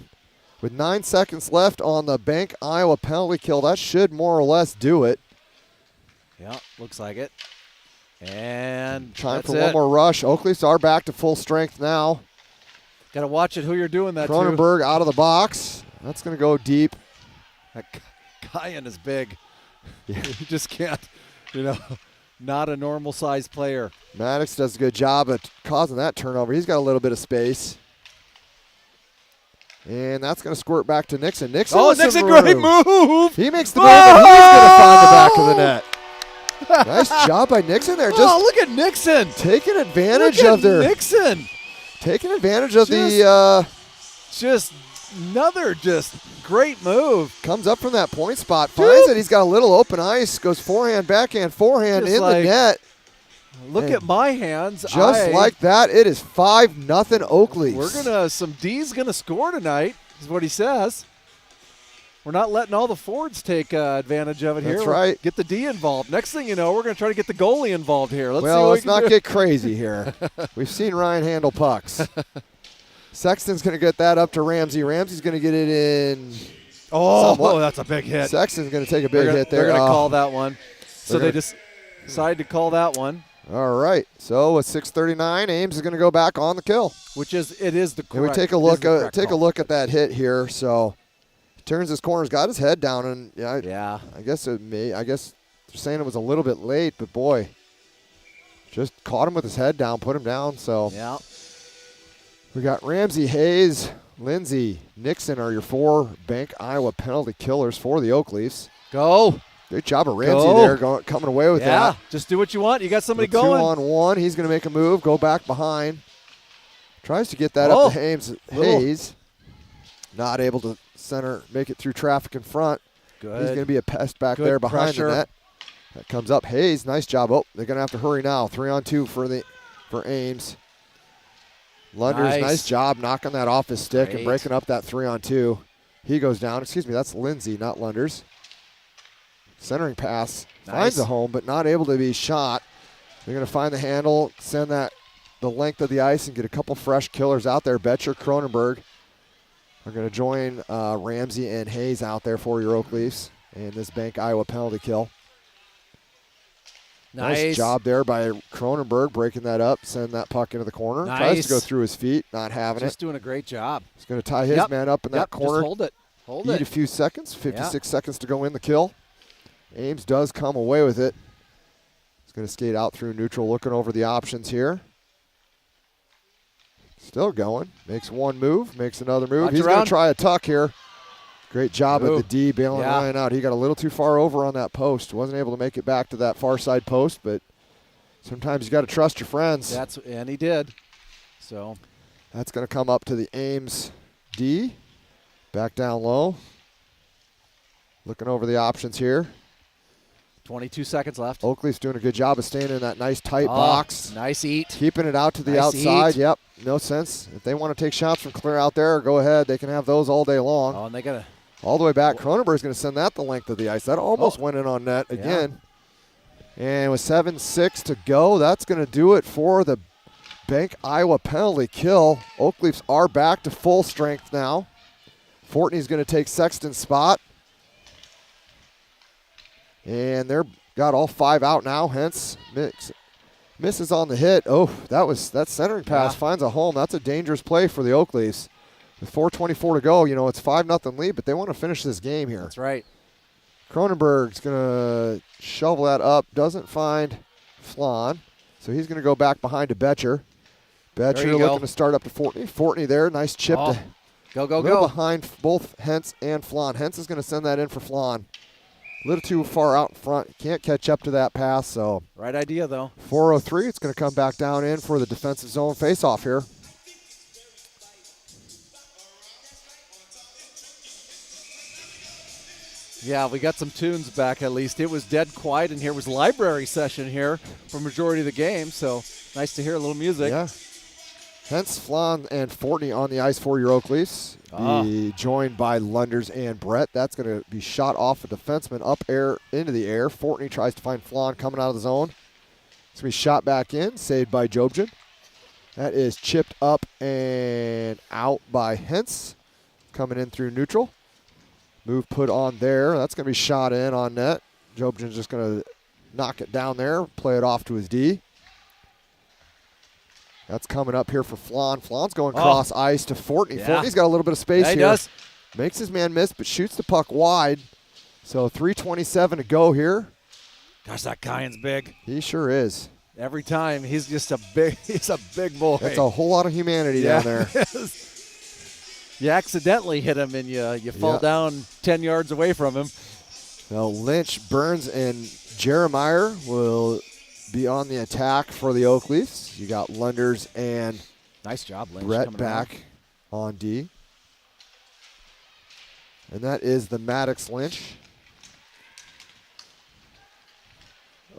with 9 seconds left on the Bank Iowa penalty kill, that should more or less do it. Yeah, looks like it. And Time for that's one it. more rush. Oak Leafs are back to full strength now. Got to watch it who you're doing that to. Cronenberg out of the box. That's going to go deep. That Guyan is big. You just can't, not a normal sized player. Maddox does a good job at causing that turnover. He's got a little bit of space. And that's going to squirt back to Nixon. Nixon with some Nixon, great room. move. He makes the move, and he's going to find the back of the net. Nice job by Nixon there. Just Look at Nixon. taking advantage Look at of their Nixon. taking advantage of the Just another great move. comes up from that point spot, finds it. He's got a little open ice, goes forehand, backhand, forehand Just in like- the net. Look And at my hands. Just like that, it is 5-0 Oak Leafs. some D's gonna score tonight, is what he says. We're not letting all the forwards take advantage of it here. That's right. Get the D involved. Next thing you know, we're going to try to get the goalie involved here. Let's see Well, what let's we can not do. get crazy here. We've seen Ryan handle pucks. Sexton's going to get that up to Ramsey. Ramsey's going to get it in. somewhat. That's a big hit. Sexton's going to take a big hit there. They're going to call that one. So They're they just decided to call that one, All right. So with 6:39, Ames is going to go back on the kill. which is the And we correct. take a it is look. the correct Take a call. look at that hit here. So he turns his corners, got his head down, and Yeah. I guess I guess they're saying it was a little bit late, but boy, just caught him with his head down, put him down. So Yeah. we got Ramsey, Hayes, Lindsay, Nixon are your 4 Bank Iowa penalty killers for the Oak Leafs. Go. Great job of Ramsey Go. there, coming away with Yeah. that. Just do what you want. You got somebody The going. 2-on-1. He's going to make a move, go back behind. Tries to get that up to Hayes. Hayes. Not able to center, make it through traffic in front. Good. He's going to be a pest back Good there behind pressure. the net. That comes up. Hayes, nice job. Oh, they're going to have to hurry now. 3-on-2 for Ames. Lunders, nice job knocking that off his stick and Great. breaking up that 3-on-2. He goes down. Excuse me, that's Lindsay, not Lunders. Centering pass. Finds a home, but not able to be shot. They're going to find the handle, send that the length of the ice, and get a couple fresh killers out there. Betcher, Cronenberg are going to join Ramsey and Hayes out there for your Oak Leafs in this Bank Iowa penalty kill. Nice job there by Cronenberg breaking that up, send that puck into the corner. Nice. Tries to go through his feet, not having Just it. doing a great job. He's going to tie his man up in that corner. Just hold it. Hold Eat it. a few seconds, 56 seconds to go in the kill. Ames does come away with it. He's going to skate out through neutral, looking over the options here. Still going. Makes one move, makes another move. Watch He's going around. to try a tuck here. Great job at Ooh. the D, bailing Yeah. Ryan out. He got a little too far over on that post. Wasn't able to make it back to that far side post, but sometimes you got to trust your friends. And he did. So That's going to come up to the Ames D. Back down low. Looking over the options here. 22 seconds left. Oakleaf's doing a good job of staying in that nice tight box. Nice eat. Keeping it out to the Nice outside. eat. Yep, no sense. If they want to take shots from clear out there, go ahead. They can have those all day long. Oh, and they got to. All the way back. Cronenberg's going to send that the length of the ice. That almost went in on net again. And with 7:06 to go, that's going to do it for the Bank Iowa penalty kill. Oakleafs are back to full strength now. Fortney's going to take Sexton's spot. And they're got all 5 out now, hence misses on the hit. Oh, that centering pass finds a home. That's a dangerous play for the Oakleafs. With 4:24 to go, it's 5-0 lead, but they want to finish this game here. That's right. Cronenberg's going to shovel that up. Doesn't find Flan, so he's going to go back behind to Betcher. Betcher looking to start up to Fortney. Fortney there, nice chip. Go. Behind both Hentz and Flan. Hentz is going to send that in for Flan. A little too far out in front. Can't catch up to that pass, so. Right idea, though. 4:03, it's going to come back down in for the defensive zone faceoff here. Yeah, we got some tunes back at least. It was dead quiet, and here was library session here for majority of the game, so nice to hear a little music. Yeah. Hence, Flan and Fortney on the ice for your Oakleafs. Be joined by Lunders and Brett. That's going to be shot off a defenseman up air into the air. Fortney tries to find Flan coming out of the zone. It's going to be shot back in, saved by Jobjan. That is chipped up and out by Hentz, coming in through neutral. Move put on there. That's going to be shot in on net. Jobjan's just going to knock it down there, play it off to his D. That's coming up here for Flan. Flan's going cross ice to Fortney. Yeah. Fortney's got a little bit of space here. He does. Makes his man miss, but shoots the puck wide. So 3:27 to go here. Gosh, that Kyan's big. He sure is. Every time, he's just he's a big boy. That's a whole lot of humanity down there. You accidentally hit him, and you fall down 10 yards away from him. Now Lynch, Burns, and Jeremiah will be on the attack for the Oakleafs. You got Lunders and nice job, Lynch. Brett back on D. And that is the Maddox Lynch.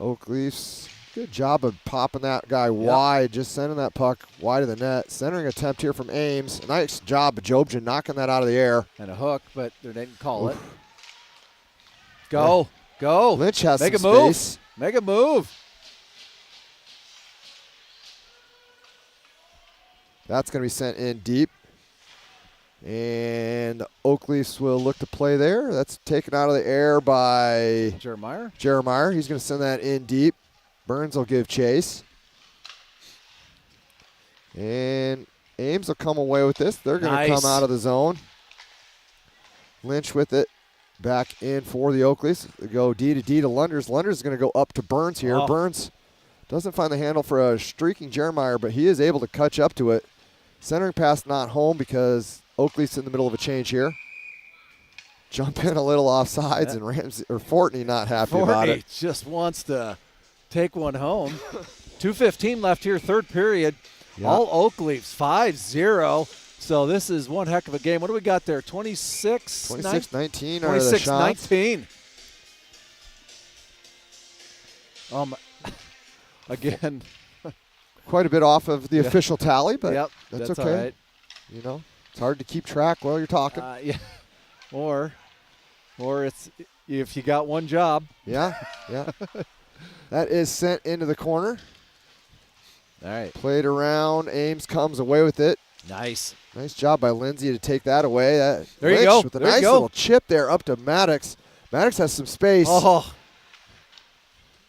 Oakleafs, good job of popping that guy wide, just sending that puck wide of the net. Centering attempt here from Ames. Nice job of Jobjan knocking that out of the air. And a hook, but they didn't call it. Go. Lynch has Make some a move. space. Make a move. That's going to be sent in deep. And Oakleafs will look to play there. That's taken out of the air by Jeremiah. He's going to send that in deep. Burns will give chase. And Ames will come away with this. They're going to come out of the zone. Lynch with it. Back in for the Oakleafs. They go D to Lunders. Lunders is going to go up to Burns here. Burns doesn't find the handle for a streaking Jeremiah, but he is able to catch up to it. Centering pass not home because Oakleaf's in the middle of a change here. Jump in a little offsides, and Fortney not happy about it. Fortney just wants to take one home. 2:15 left here, third period. Yep. All Oakleafs 5-0. So this is one heck of a game. What do we got there? 26-19 are the shots. 26-19. Again. Quite a bit off of the official tally, but that's okay. All right. It's hard to keep track while you're talking. Or it's if you got one job. Yeah. That is sent into the corner. All right. Played around. Ames comes away with it. Nice job by Lindsay to take that away. There Lynch you go. With a nice little chip there up to Maddox. Maddox has some space.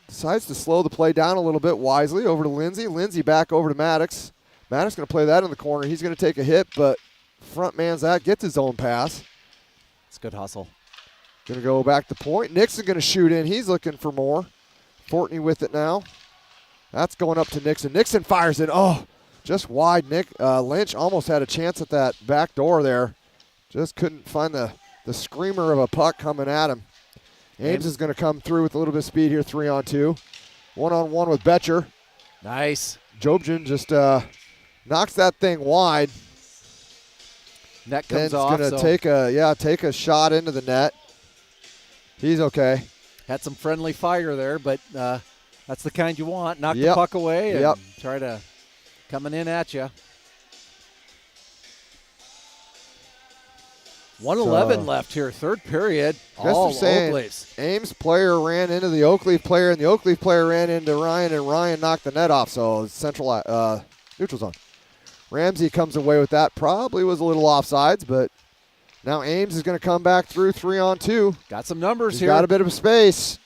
Decides to slow the play down a little bit wisely over to Lindsay. Lindsay back over to Maddox. Maddox going to play that in the corner. He's going to take a hit, but front man's that, gets his own pass. It's good hustle. Going to go back to point. Nixon going to shoot in. He's looking for more. Fortney with it now. That's going up to Nixon. Nixon fires it. Just wide. Lynch almost had a chance at that back door there. Just couldn't find the screamer of a puck coming at him. Ames is going to come through with a little bit of speed here, 3-on-2. 1-on-1 with Betcher. Nice. Jobjan just knocks that thing wide. Net comes off. He's going to take a shot into the net. He's okay. Had some friendly fire there, but that's the kind you want. Knock the Yep. puck away and Yep. try to coming in at you. 1:11 left here, third period. All Guess they're saying Oakleafs. Ames player ran into the Oakleaf player, and the Oakleaf player ran into Ryan, and Ryan knocked the net off. So neutral zone. Ramsey comes away with that. Probably was a little offsides, but now Ames is going to come back through 3-on-2. Got some numbers He's here. got a bit of space.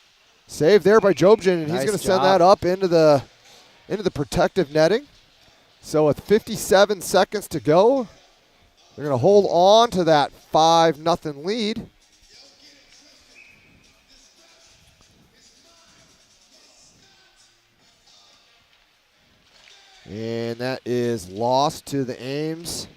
Saved there by Jobjan, and Nice he's going to send job. that up into the protective netting. So with 57 seconds to go, they're going to hold on to that 5-0 lead. And that is lost to the Ames.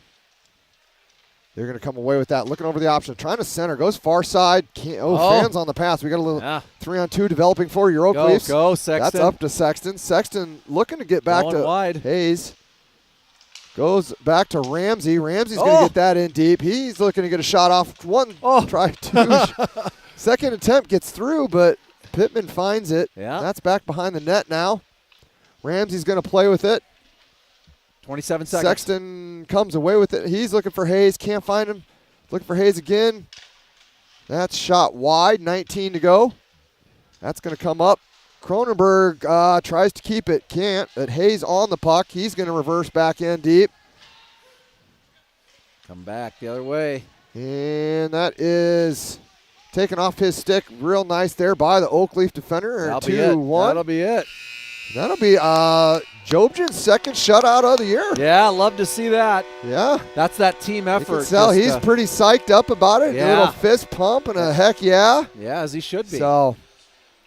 They're going to come away with that. Looking over the option. Trying to center. Goes far side. Fans on the pass. We got a little 3-on-2 developing for your Oakleafs. Go, Sexton. That's up to Sexton. Sexton looking to get back Going to wide. Hayes. Goes back to Ramsey. Ramsey's going to get that in deep. He's looking to get a shot off. Try two. Second attempt gets through, but Pittman finds it. Yeah. That's back behind the net now. Ramsey's going to play with it. 27 seconds. Sexton comes away with it. He's looking for Hayes. Can't find him. Looking for Hayes again. That's shot wide. 19 to go. That's going to come up. Cronenberg tries to keep it. Can't. But Hayes on the puck. He's going to reverse back in deep. Come back the other way. And that is taken off his stick. Real nice there by the Oakleaf defender. That'll 2-1. That'll be it. That'll be Jobjan's second shutout of the year. Yeah, love to see that. Yeah. That's that team You effort. can tell he's pretty psyched up about it. Yeah. A little fist pump and a heck yeah. Yeah, as he should be. So,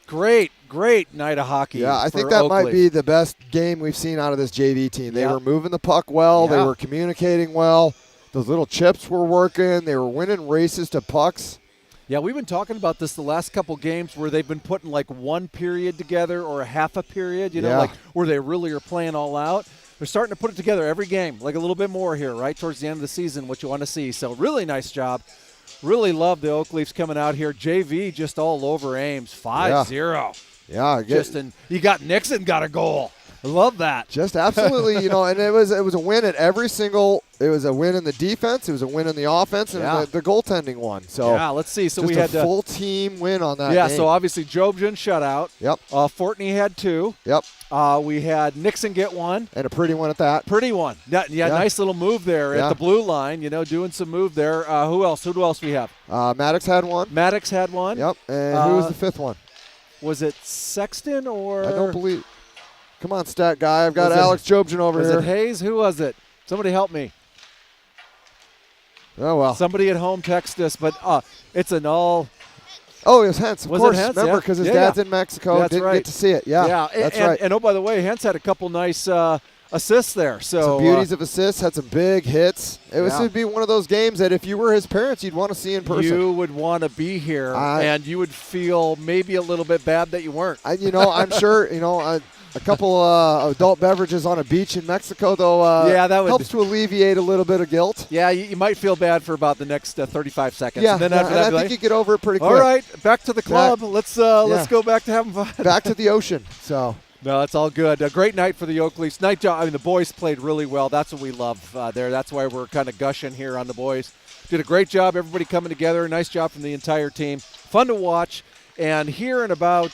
great night of hockey. yeah, I think for that Oakleaf. might be the best game we've seen out of this JV team. They Yeah. were moving the puck well. Yeah. They were communicating well. Those little chips were working. They were winning races to pucks. Yeah, we've been talking about this the last couple games where they've been putting like one period together or a half a period, Yeah. like where they really are playing all out. They're starting to put it together every game, like a little bit more here, right, towards the end of the season, what you want to see. So really nice job. Really love the Oakleafs coming out here. JV just all over Ames, 5-0. Yeah, You got Nixon got a goal. I love that. just absolutely, and it was a win at every single. It was a win in the defense. It was a win in the offense, and Yeah. the goaltending won. So Yeah, let's see. So just we a had full team win on that. Yeah, game. so obviously Jobjan shutout. Yep. Fortney had 2. Yep. We had Nixon get 1. And a pretty one at that. Pretty one. Yeah, nice little move there Yeah. at the blue line, doing some move there. Who else? Who else we have? Maddox had one. Maddox had one. Yep. And who was the fifth one? Was it Sexton or? I don't believe. Come on, stat guy. I've got Was it- Alex Jobjan over Was here. it Hayes? Who was it? Somebody help me. Oh, well. Somebody at home text us, but it's an all. Oh, it was Hentz. Of Was it course. Hentz? Remember, Yeah. because his Yeah, dad's yeah. in Mexico. That's Didn't right. get to see it. Yeah. That's and, right. And oh, by the way, Hentz had a couple nice assists there. So Some beauties of assists, had some big hits. It Yeah. would be one of those games that if you were his parents, you'd want to see in person. you would want to be here, and you would feel maybe a little bit bad that you weren't. I'm sure, a couple adult beverages on a beach in Mexico, though, that would helps to alleviate a little bit of guilt. Yeah, you might feel bad for about the next 35 seconds. Yeah, and then after that, I be think like, you get over it pretty quick. all right, back to the club. Let's go back to having fun. Back to the ocean. So No, it's all good. A great night for the Oakleafs. Night job. I mean, the boys played really well. That's what we love there. That's why we're kind of gushing here on the boys. Did a great job. Everybody coming together. Nice job from the entire team. Fun to watch. And here in about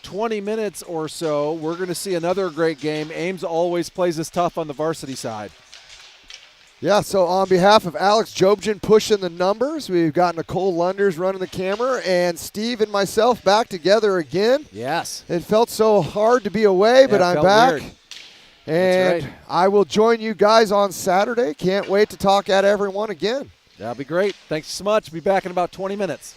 20 minutes or so, we're going to see another great game. Ames always plays us tough on the varsity side. Yeah, so on behalf of Alex Jobjan pushing the numbers, we've got Nicole Lunders running the camera, and Steve and myself back together again. Yes. It felt so hard to be away, but it I'm felt back. weird. And That's right. I will join you guys on Saturday. Can't wait to talk at everyone again. That'll be great. Thanks so much. Be back in about 20 minutes.